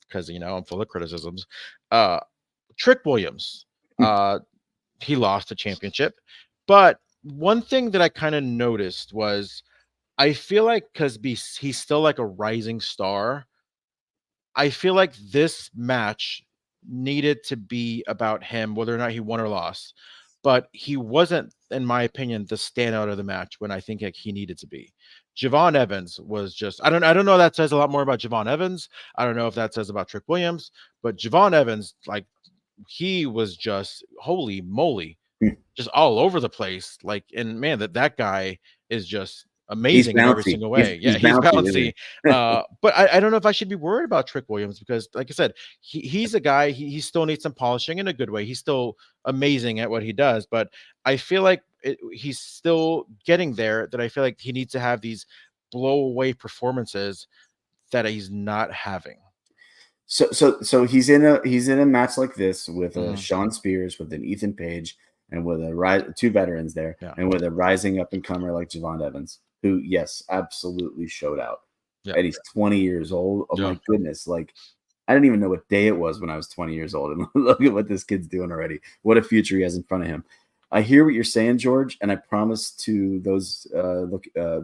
because I'm full of criticisms, Trick Williams, he lost the championship, but one thing that I kind of noticed was I feel like because he's still like a rising star. I feel like this match needed to be about him, whether or not he won or lost. But he wasn't, in my opinion, the standout of the match when I think like he needed to be. Javon Evans was just I don't know if that says a lot more about Javon Evans. I don't know if that says about Trick Williams, but Javon Evans, like he was just holy moly, just all over the place. Like, and man, that guy is just He's amazing in every bouncy. single He's, way. he's Yeah, he's bouncy, isn't bouncy. But I don't know if I should be worried about Trick Williams because, like I said, he's a guy. He still needs some polishing in a good way. He's still amazing at what he does, but I feel like he's still getting there. That I feel like he needs to have these blow away performances that he's not having. So he's in a match like this with a Mhm. Shawn Spears, with an Ethan Page, and with two veterans there, Yeah. and with a rising up and comer like Javon Evans, who yes, absolutely showed out. Yeah. And he's 20 years old. Oh Yeah. my goodness! Like I didn't even know what day it was when I was 20 years old, and look at what this kid's doing already. What a future he has in front of him. I hear what you're saying, George, and I promise to those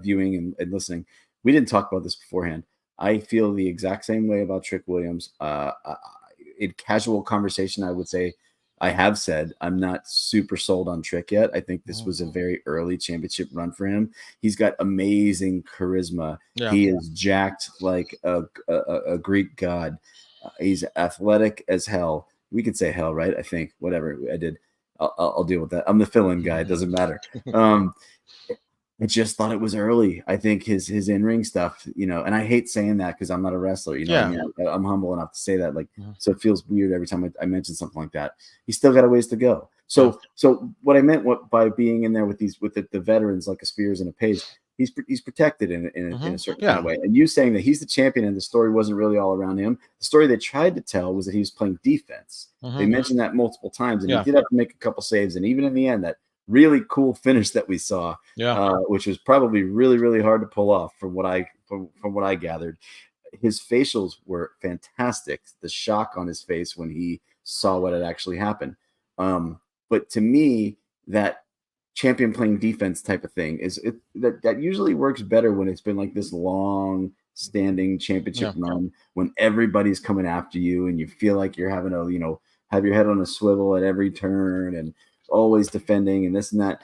viewing and listening, we didn't talk about this beforehand. I feel the exact same way about Trick Williams. In casual conversation, I would say I have said I'm not super sold on Trick yet. I think this was a very early championship run for him. He's got amazing charisma. Yeah. He is jacked like a Greek god. He's athletic as hell. We could say hell, right? I think whatever I did, I'll deal with that. I'm the fill-in guy. It doesn't matter. I just thought it was early. I think his in-ring stuff, and I hate saying that because I'm not a wrestler. Yeah. I mean? I'm humble enough to say that. So it feels weird every time I mention something like that. He's still got a ways to go. So what I meant by being in there with the veterans like a Spears and a Page, he's protected in a certain kind of way. And you saying that he's the champion and the story wasn't really all around him. The story they tried to tell was that he was playing defense. They mentioned that multiple times, and he did have to make a couple saves. And even in the end, that really cool finish that we saw, which was probably really, really hard to pull off from what I gathered. His facials were fantastic. The shock on his face when he saw what had actually happened. But to me, that champion playing defense type of thing that usually works better when it's been like this long standing championship run, when everybody's coming after you and you feel like you're having to, have your head on a swivel at every turn and always defending and this and that.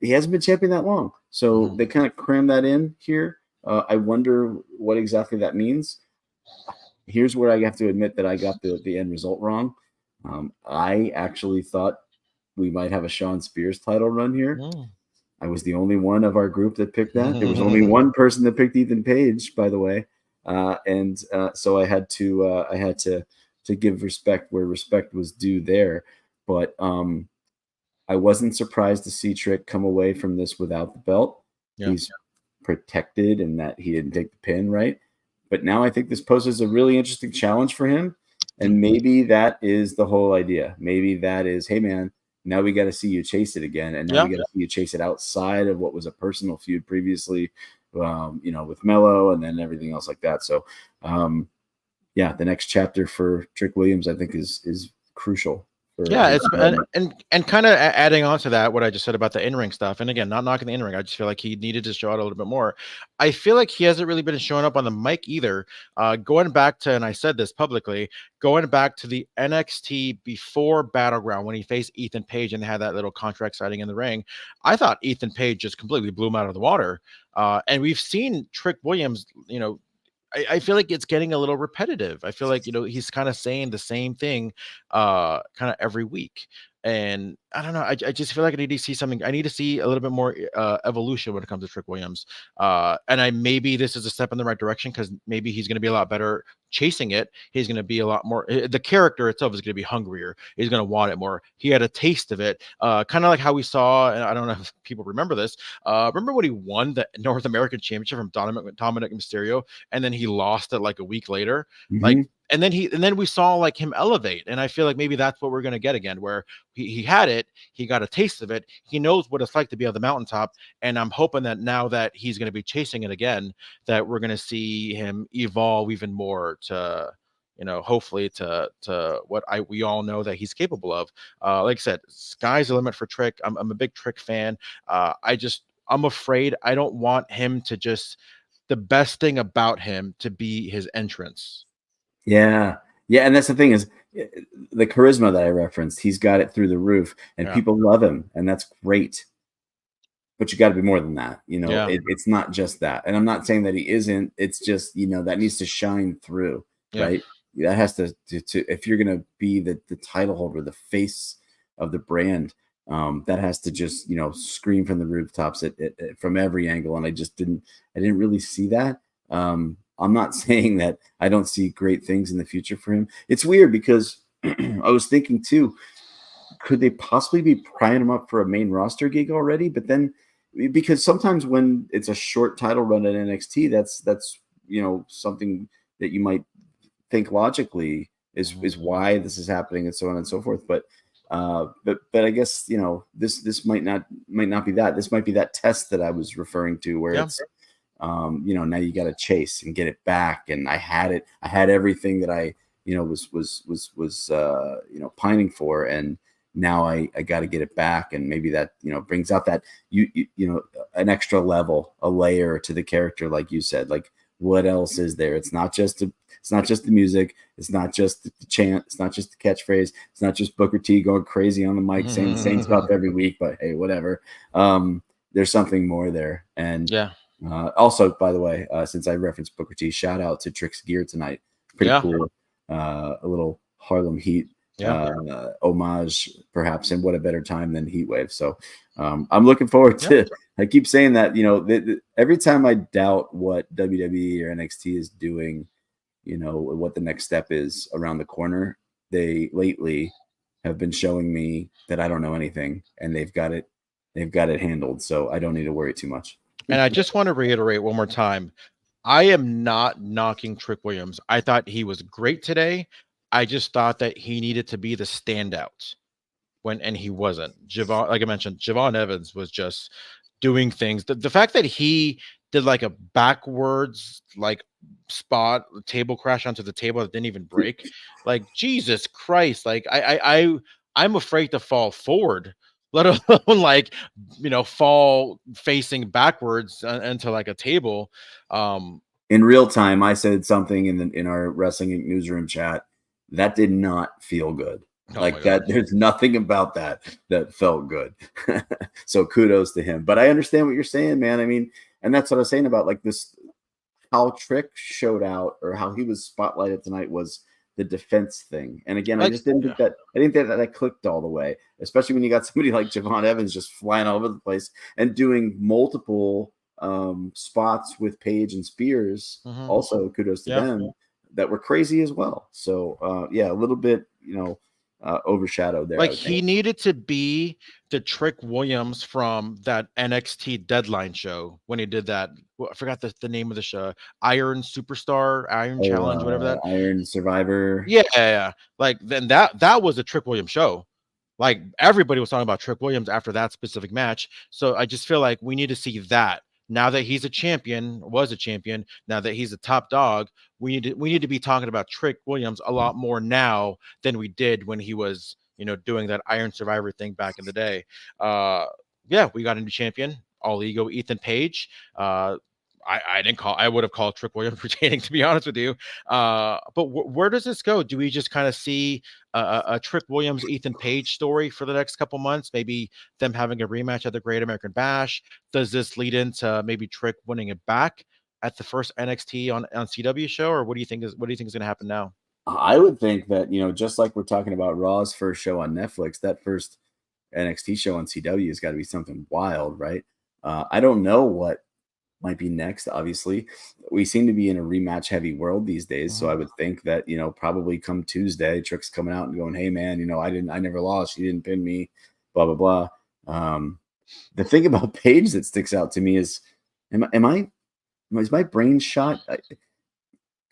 He hasn't been champion that long, so they kind of cram that in here. I wonder what exactly that means. Here's where I have to admit that I got the end result wrong. I actually thought we might have a Shawn Spears title run here. I was the only one of our group that picked that. There was only one person that picked Ethan Page, by the way, and so I had to give respect where respect was due there. But I wasn't surprised to see Trick come away from this without the belt. He's protected in that he didn't take the pin, right? But now I think this poses a really interesting challenge for him. And maybe that is the whole idea. Maybe that is, hey, man, now we got to see you chase it again. And now we got to see you chase it outside of what was a personal feud previously, with Mello and then everything else like that. So, the next chapter for Trick Williams, I think, is crucial. It's and kind of adding on to that, what I just said about the in-ring stuff, and again, not knocking the in-ring, I just feel like he needed to show out a little bit more. I feel like he hasn't really been showing up on the mic either. Going back to, and I said this publicly, going back to the NXT before Battleground when he faced Ethan Page and they had that little contract signing in the ring, I thought Ethan Page just completely blew him out of the water. And we've seen Trick Williams, I feel like it's getting a little repetitive. I feel like, he's kind of saying the same thing kind of every week. And I don't know. I just feel like I need to see something. I need to see a little bit more evolution when it comes to Trick Williams. And maybe this is a step in the right direction because maybe he's going to be a lot better chasing it. He's going to be a lot more. The character itself is going to be hungrier. He's going to want it more. He had a taste of it, kind of like how we saw. And I don't know if people remember this. Remember when he won the North American Championship from Dominic Mysterio, and then he lost it like a week later. Like and then we saw like him elevate, and I feel like maybe that's what we're gonna get again, where he had it, he got a taste of it, he knows what it's like to be on the mountaintop, and I'm hoping that now that he's gonna be chasing it again, that we're gonna see him evolve even more to, hopefully to what we all know that he's capable of. Like I said, sky's the limit for Trick. I'm a big Trick fan. I'm afraid I don't want him to just the best thing about him to be his entrance. Yeah. Yeah. And that's the thing is the charisma that I referenced, he's got it through the roof and people love him. And that's great. But you got to be more than that. It's not just that. And I'm not saying that he isn't. It's just, that needs to shine through. Right. That has to if you're going to be the title holder, the face of the brand, that has to just, scream from the rooftops from every angle. And I didn't really see that. I'm not saying that I don't see great things in the future for him. It's weird because I was thinking too, could they possibly be prying him up for a main roster gig already? But then, because sometimes when it's a short title run at NXT, that's something that you might think logically is why this is happening and so on and so forth. But I guess this might not be that. This might be that test that I was referring to, where it's now you got to chase and get it back. And I had everything that I was pining for, and now I got to get it back. And maybe that brings out that an extra level, a layer to the character, like you said. Like, what else is there? It's not just the music. It's not just the chant. It's not just the catchphrase. It's not just Booker T going crazy on the mic saying the same stuff every week. But hey, whatever. There's something more there. And also, by the way, since I referenced Booker T, shout out to Trick's gear tonight. Pretty cool. A little Harlem Heat homage, perhaps, and what a better time than Heatwave. So I'm looking forward to. I keep saying that every time I doubt what WWE or NXT is doing, what the next step is around the corner, they lately have been showing me that I don't know anything, and they've got it handled. So I don't need to worry too much. And I just want to reiterate one more time, I am not knocking Trick Williams. I thought he was great today. I just thought that he needed to be the standout and he wasn't. Like I mentioned, Javon Evans was just doing things. The fact that he did like a backwards spot table crash onto the table that didn't even break, like Jesus Christ, like I'm afraid to fall forward, let alone fall facing backwards into like a table. In real time, I said something in our Wrestling newsroom chat that did not feel good. Like that, there's nothing about that felt good. So kudos to him. But I understand what you're saying, man. I mean, and that's what I was saying about like this, how Trick showed out or how he was spotlighted tonight was the defense thing. And again, I just didn't think that clicked all the way, especially when you got somebody like Javon Evans just flying all over the place and doing multiple spots with Paige and Spears. Also, kudos to them, that were crazy as well. So a little bit, overshadowed there. Like he needed to be the Trick Williams from that NXT Deadline show when he did that. I forgot the name of the show. Iron Superstar, Iron Challenge, whatever that. Iron Survivor. Yeah. Like then that was a Trick Williams show. Like everybody was talking about Trick Williams after that specific match. So I just feel like we need to see that. Now that he's was a champion, now that he's a top dog, we need to be talking about Trick Williams a lot more now than we did when he was, doing that Iron Survivor thing back in the day. We got a new champion, All Ego Ethan Page. I would have called Trick Williams retaining, to be honest with you. But where does this go? Do we just kind of see a Trick Williams, Ethan Page story for the next couple months? Maybe them having a rematch at the Great American Bash. Does this lead into maybe Trick winning it back at the first NXT on CW show, or what do you think is going to happen now? I would think that just like we're talking about Raw's first show on Netflix, that first NXT show on CW has got to be something wild, right? I don't know what might be next. Obviously, we seem to be in a rematch heavy world these days. So I would think that, probably come Tuesday, Trick's coming out and going, hey man, I never lost. You didn't pin me, blah, blah, blah. The thing about Paige that sticks out to me is, is my brain shot?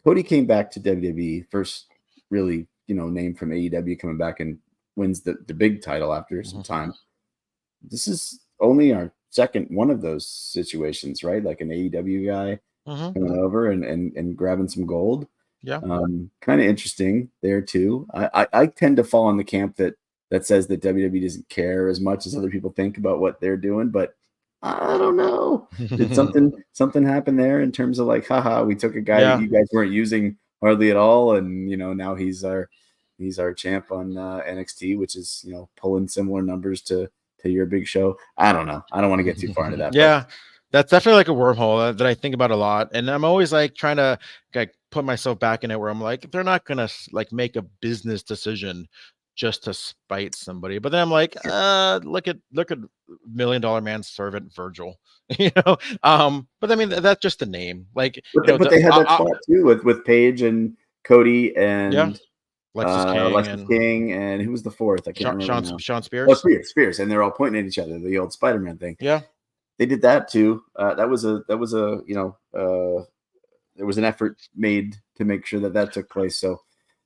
Cody came back to WWE first, really, name from AEW, coming back and wins the big title after some time. This is only our second one of those situations, right? Like an AEW guy coming over and grabbing some gold. Yeah. Kind of interesting there too. I tend to fall in the camp that says that WWE doesn't care as much as other people think about what they're doing, but I don't know. Did something happen there in terms of like, haha, we took a guy that you guys weren't using hardly at all, and now he's our champ on NXT, which is pulling similar numbers to your big show. I don't know. I don't want to get too far into that. Yeah, that's definitely like a wormhole that I think about a lot, and I'm always like trying to like put myself back in it, where I'm like, they're not gonna like make a business decision just to spite somebody. But then I'm like, look at $1 Million Man servant Virgil, But I mean, that's just the name. Like, but they had that spot too with Paige and Cody and Lexus King, and who was the fourth? I can't remember. Shawn Spears. Oh, Spears, and they're all pointing at each other. The old Spider-Man thing. Yeah, they did that too. That was a there was an effort made to make sure that took place. So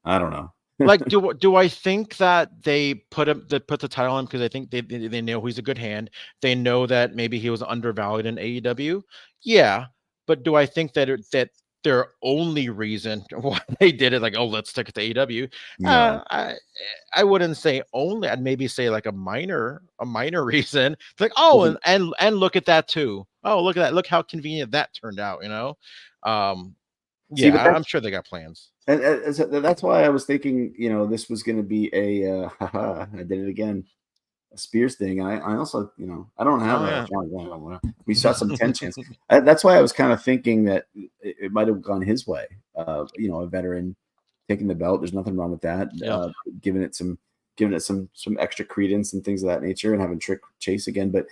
I don't know. Like, do I think that they put the title on because I think they know he's a good hand. They know that maybe he was undervalued in AEW. Yeah, but do I think that their only reason why they did it, like, oh, let's stick it to AEW? No. I wouldn't say only. I'd maybe say like a minor reason. It's like, oh, and look at that too. Oh, look at that. Look how convenient that turned out. I'm sure they got plans. And that's why I was thinking, this was going to be a I did it again, a Spears thing. And I also, I don't have we saw some tensions. That's why I was kind of thinking that it might have gone his way. A veteran taking the belt. There's nothing wrong with that. Yeah. Giving it some extra credence and things of that nature, and having Trick chase again. But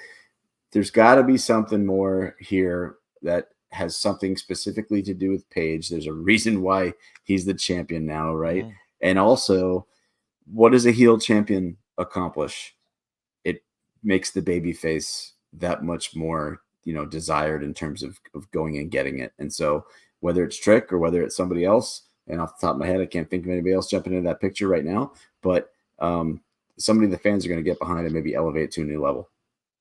there's got to be something more here that has something specifically to do with Paige. There's a reason why he's the champion now, right? And also, what does a heel champion accomplish? It makes the babyface that much more, desired in terms of going and getting it. And so whether it's Trick or whether it's somebody else, and off the top of my head, I can't think of anybody else jumping into that picture right now, but somebody the fans are going to get behind and maybe elevate to a new level.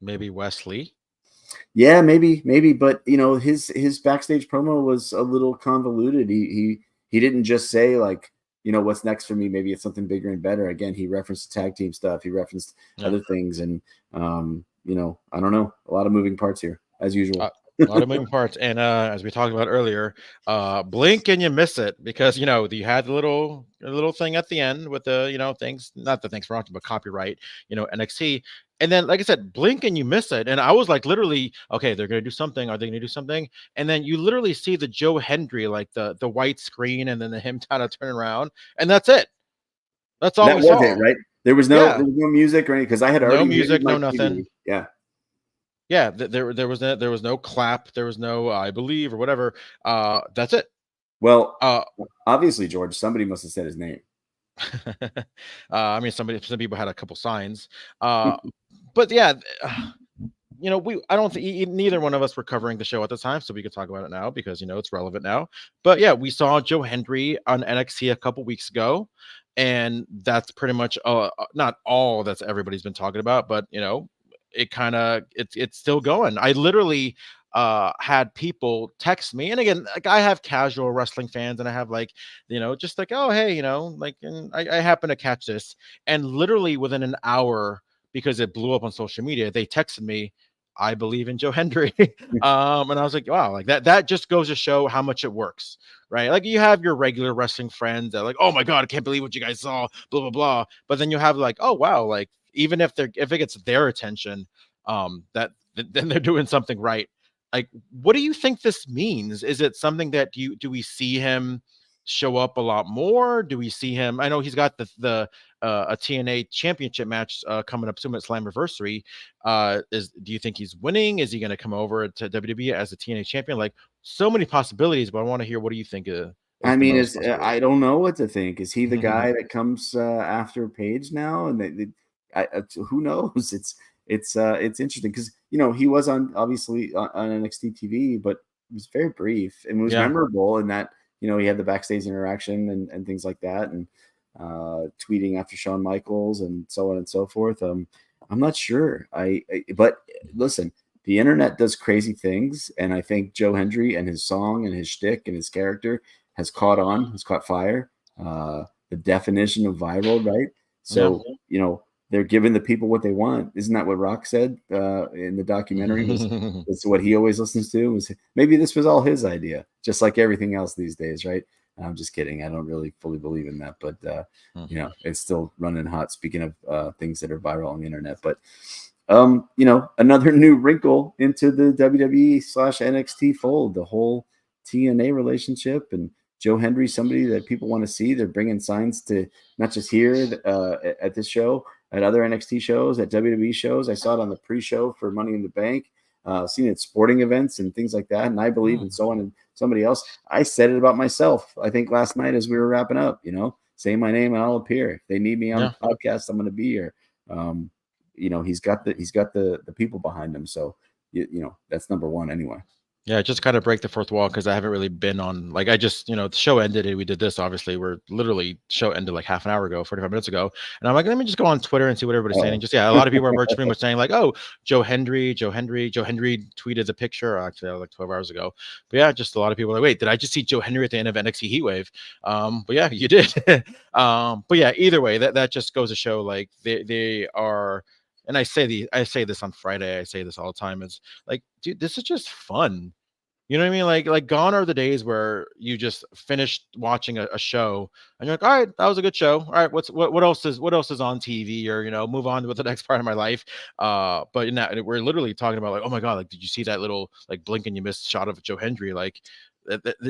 Maybe Wesley. Yeah, maybe, but his backstage promo was a little convoluted. He didn't just say like, what's next for me? Maybe it's something bigger and better. Again, he referenced tag team stuff. He referenced other things, and I don't know, a lot of moving parts here as usual. A lot of moving parts, and as we talked about earlier, blink and you miss it because you had the little thing at the end with the things, not the things wrong, but copyright, NXT, and then like I said, blink and you miss it, and I was like literally, okay, they're gonna do something. Are they gonna do something? And then you literally see the Joe Hendry, like the white screen, and then him kind of turn around, and that's it. That's all. That was it, right? There was no music or anything because I had already no music, no nothing. TV. Yeah. Yeah, there was no clap, there was no I believe or whatever. That's it. Well, obviously, George, somebody must have said his name. I mean, some people had a couple signs, but yeah, I don't think neither one of us were covering the show at the time, so we could talk about it now because it's relevant now. But yeah, we saw Joe Hendry on NXT a couple weeks ago, and that's pretty much not all that's everybody's been talking about, but it kind of it's still going. I literally had people text me, and again, like I have casual wrestling fans, and I have like just like, oh hey, like, and I happen to catch this, and literally within an hour, because it blew up on social media, they texted me, I believe in Joe Hendry. And I was like, wow, like that just goes to show how much it works, right? Like you have your regular wrestling friends that are like, oh my god, I can't believe what you guys saw, blah blah blah, but then you have like, oh wow, like even if it gets their attention, then they're doing something right. Like, what do you think this means? Is it something that do we see him show up a lot more? Do we see him? I know he's got a TNA championship match coming up soon at Slammiversary. Do you think he's winning? Is he going to come over to WWE as a TNA champion? Like, so many possibilities, but I want to hear, what do you think? I mean, I don't know what to think. Is he the guy that comes after Paige now? And who knows? It's interesting because he was obviously on NXT TV, but it was very brief and was memorable in that he had the backstage interaction and things like that, and tweeting after Shawn Michaels and so on and so forth. I'm not sure. But listen, the internet does crazy things, and I think Joe Hendry and his song and his shtick and his character has caught fire. The definition of viral, right? So they're giving the people what they want. Isn't that what Rock said in the documentary? Was what he always listens to. Was maybe this was all his idea, just like everything else these days, right? I'm just kidding. I don't really fully believe in that, but it's still running hot. Speaking of things that are viral on the internet, but another new wrinkle into the WWE/NXT fold, the whole TNA relationship, and Joe Hendry, somebody that people want to see. They're bringing signs to not just here at this show, at other NXT shows, at WWE shows. I saw it on the pre-show for Money in the Bank. Seen it at sporting events and things like that. And I believe in so on and somebody else. I said it about myself, I think last night as we were wrapping up, say my name and I'll appear. If they need me on the podcast, I'm going to be here. He's got the people behind him. So, that's number one anyway. Yeah, just kind of break the fourth wall because I haven't really been on, like, I just, the show ended and we did this, obviously. We're literally, show ended like half an hour ago, 45 minutes ago. And I'm like, let me just go on Twitter and see what everybody's saying. And just, a lot of people are pretty much saying like, oh, Joe Hendry tweeted the picture. Actually, that was like 12 hours ago. But yeah, just a lot of people are like, wait, did I just see Joe Hendry at the end of NXT Heatwave? But yeah, you did. But yeah, either way, that just goes to show like they are. And I say this on Friday. I say this all the time. It's like, dude, this is just fun. You know what I mean? Like gone are the days where you just finished watching a show and you're like, all right, that was a good show. All right, what else is on TV, or move on with the next part of my life. But in that, we're literally talking about like, oh my god, like, did you see that little like blink and you missed shot of Joe Hendry? Like,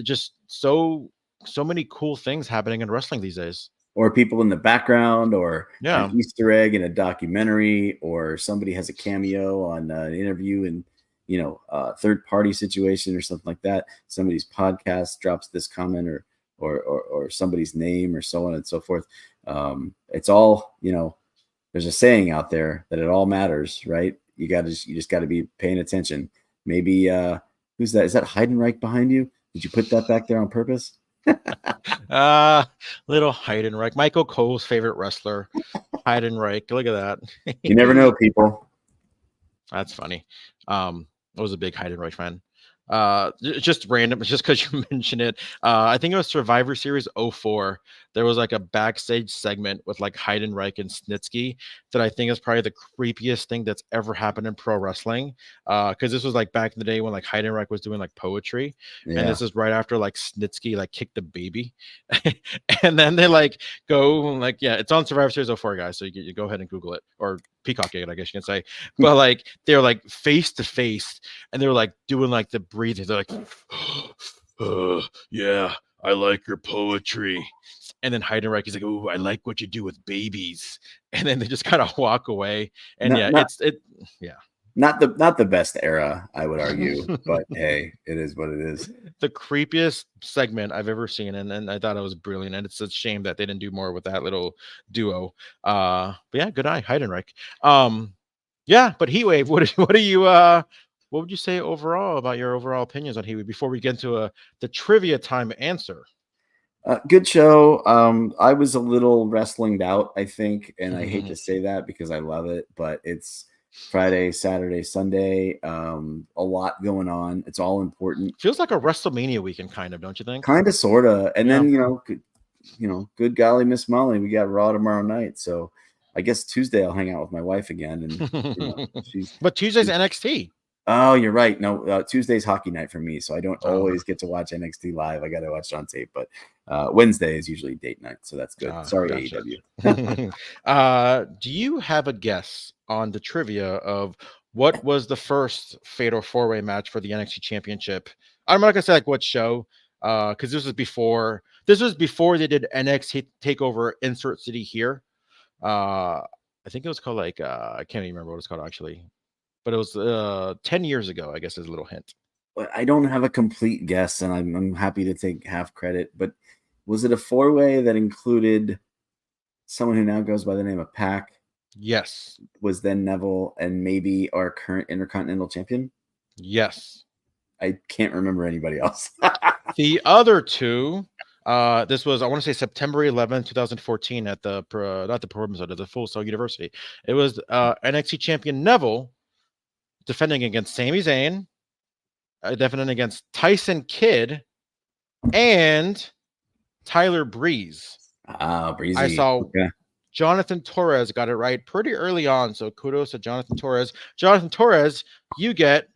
just so many cool things happening in wrestling these days. Or people in the background, or an Easter egg in a documentary, or somebody has a cameo on an interview and third party situation or something like that. Somebody's podcast drops this comment or somebody's name or so on and so forth. It's all, there's a saying out there that it all matters, right? You just got to be paying attention. Maybe who's that? Is that Heidenreich behind you? Did you put that back there on purpose? Little Heidenreich, Michael Cole's favorite wrestler, Heidenreich. Look at that. You never know, people. That's funny. I was a big Heidenreich fan. Just random, just because you mentioned it. I think it was Survivor Series 04. There was like a backstage segment with like Heidenreich and Snitsky that I think is probably the creepiest thing that's ever happened in pro wrestling. Because this was like back in the day when like Heidenreich was doing like poetry, and this is right after like Snitsky like kicked the baby, and then they like go like, it's on Survivor Series 04, guys. So you go ahead and Google it, or Peacock it, I guess you can say. But like they're like face to face, and they're like doing like the breathing. They're like, yeah, I like your poetry. And then Heidenreich is like, "Ooh, I like what you do with babies." And then they just kind of walk away. And not the best era, I would argue, but hey, it is what it is. The creepiest segment I've ever seen, and I thought it was brilliant. And it's a shame that they didn't do more with that little duo. But yeah, good eye, Heidenreich. But Heatwave, what do you what would you say overall about your overall opinions on Heatwave before we get into the trivia time answer? Good show. I was a little wrestlinged out, I think, and I hate to say that because I love it, but it's Friday, Saturday, Sunday. A lot going on. It's all important. Feels like a WrestleMania weekend, kind of, don't you think? Kind of, sorta. And then good golly, Miss Molly, we got Raw tomorrow night, so I guess Tuesday I'll hang out with my wife again. And but Tuesday's NXT. Oh, you're right. No, Tuesday's hockey night for me, so I don't always get to watch NXT live. I got to watch it on tape, but Wednesday is usually date night, so that's good. Sorry, gotcha. AEW. Do you have a guess on the trivia of what was the first Fatal 4-Way match for the NXT Championship? I'm not gonna say like what show, because this was before they did NXT Takeover Insert City here. I think it was called like I can't even remember what it's called actually. But it was 10 years ago, I guess, is a little hint. I don't have a complete guess, and I'm happy to take half credit. But was it a 4-way that included someone who now goes by the name of Pac? Yes. Was then Neville and maybe our current Intercontinental Champion? Yes. I can't remember anybody else. The other two, this was, I want to say September 11th, 2014 at the, not the Pro episode, at the Full Sail University. It was NXT champion Neville defending against Sami Zayn, defending against Tyson Kidd, and Tyler Breeze. Breezy. I saw Jonathan Torres got it right pretty early on, so kudos to Jonathan Torres. Jonathan Torres, you get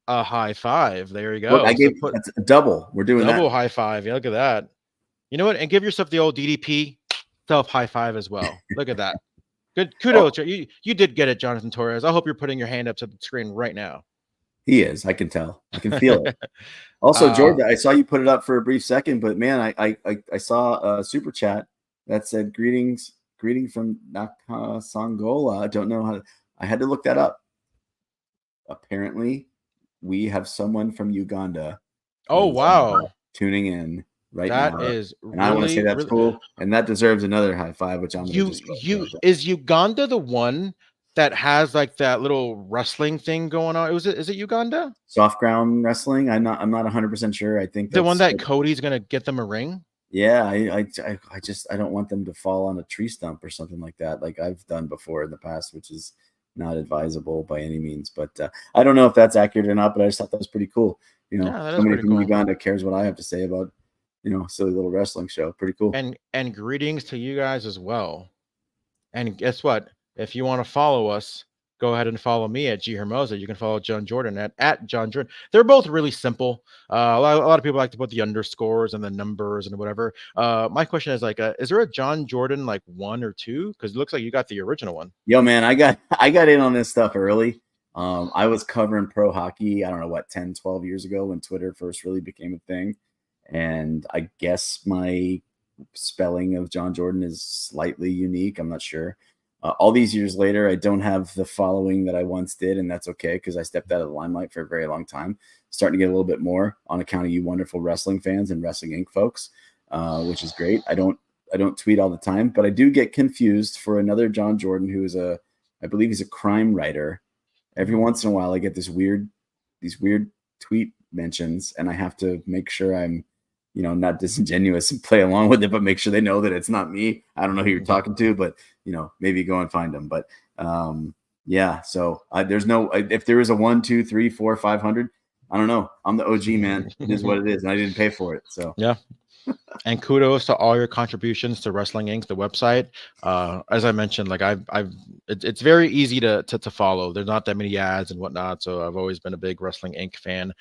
a high five. There you go. Look, I gave that's a double. We're doing double that. High five. Yeah, look at that. You know what? And give yourself the old DDP self high five as well. Look at that. Good kudos. You did get it, Jonathan Torres. I hope you're putting your hand up to the screen right now. He is. I can tell. I can feel it. Also, Georgia, I saw you put it up for a brief second, but man, I saw a super chat that said greeting from Nakasangola. I don't know how I had to look that up. Apparently, we have someone from Uganda. Oh wow. Tuning in right now. That is really, and I want to say that's really cool. And that deserves another high five, which I'm is Uganda the one that has like that little wrestling thing going on? Is it Uganda? Soft ground wrestling. I'm not 100% sure. I think the one that Cody's gonna get them a ring. Yeah, I don't want them to fall on a tree stump or something like that, like I've done before in the past, which is not advisable by any means. But I don't know if that's accurate or not. But I just thought that was pretty cool. You know, somebody from Uganda cares what I have to say about, you know, silly little wrestling show. Pretty cool. And greetings to you guys as well. And guess what? If you want to follow us, go ahead and follow me at G Hermoza. You can follow Jon Jordan at Jon Jordan. They're both really simple. A lot of people like to put the underscores and the numbers and whatever. My question is like, is there a Jon Jordan like 1 or 2? Because it looks like you got the original one. Yo, man, I got in on this stuff early. I was covering pro hockey, I don't know what, 10, 12 years ago when Twitter first really became a thing. And I guess my spelling of Jon Jordan is slightly unique. I'm not sure. All these years later, I don't have the following that I once did, and that's okay because I stepped out of the limelight for a very long time. Starting to get a little bit more on account of you wonderful wrestling fans and Wrestling Inc. folks, which is great. I don't tweet all the time, but I do get confused for another Jon Jordan who is I believe he's a crime writer. Every once in a while, I get these weird tweet mentions, and I have to make sure I'm, you know, not disingenuous and play along with it, but make sure they know that it's not me. I don't know who you're talking to, but, you know, maybe go and find them. But yeah, so there's no, if there is a 1, 2, 3, 4, 500, I don't know. I'm the OG, man. It is what it is. And I didn't pay for it. So yeah. And kudos to all your contributions to Wrestling Inc., the website. As I mentioned, like it's very easy to follow. There's not that many ads and whatnot, so I've always been a big Wrestling Inc. fan.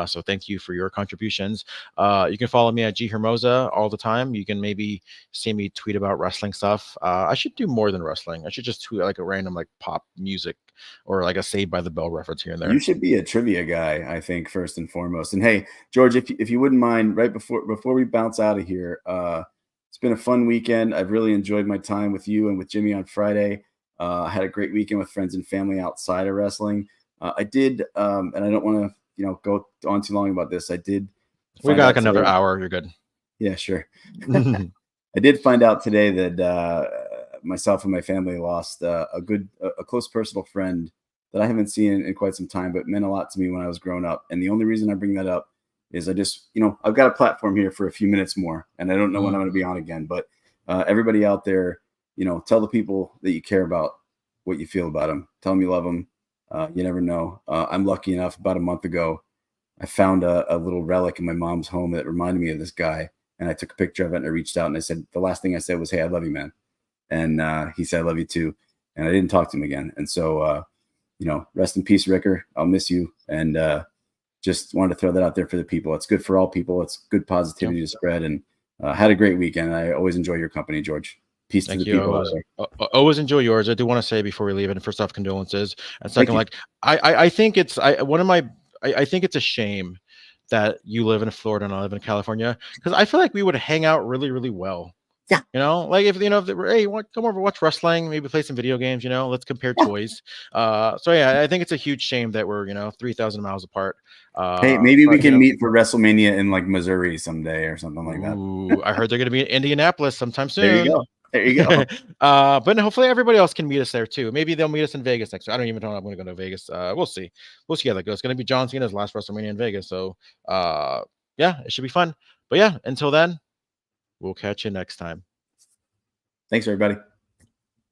So thank you for your contributions. You can follow me at G Hermoza all the time. You can maybe see me tweet about wrestling stuff. I should do more than wrestling. I should just tweet like a random like pop music or like a Saved by the Bell reference here and there. You should be a trivia guy, I think, first and foremost. And hey, George, if you wouldn't mind, right before we bounce out of here, it's been a fun weekend. I've really enjoyed my time with you and with Jimmy on Friday. I had a great weekend with friends and family outside of wrestling. I did, and I don't want to, go on too long about this. I did. We got like another hour. You're good. Yeah, sure. I did find out today that myself and my family lost a close personal friend that I haven't seen in quite some time, but meant a lot to me when I was growing up. And the only reason I bring that up is I just, I've got a platform here for a few minutes more, and I don't know when I'm going to be on again. But everybody out there, tell the people that you care about what you feel about them. Tell them you love them. You never know. I'm lucky enough. About a month ago, I found a little relic in my mom's home that reminded me of this guy, and I took a picture of it and I reached out and I said, the last thing I said was, "Hey, I love you, man." And he said, "I love you too." And I didn't talk to him again. And so, rest in peace, Ricker. I'll miss you. And just wanted to throw that out there for the people. It's good for all people. It's good positivity to spread. And had a great weekend. I always enjoy your company, George. Peace to the people out there. Always enjoy yours. I do want to say before we leave, and first off, condolences. And second, I think it's I think it's a shame that you live in Florida and I live in California, because I feel like we would hang out really, really well. Yeah. Like if hey, come over, watch wrestling, maybe play some video games, let's compare toys. So yeah, I think it's a huge shame that we're 3,000 miles apart. Hey, maybe we can meet for WrestleMania in like Missouri someday or something like that. Ooh, I heard they're gonna be in Indianapolis sometime soon. There you go. There you go. But hopefully everybody else can meet us there too. Maybe they'll meet us in Vegas next week. I don't even know I'm going to go to Vegas. We'll see. We'll see how that goes. It's going to be John Cena's last WrestleMania in Vegas. So, yeah, it should be fun. But yeah, until then, we'll catch you next time. Thanks, everybody.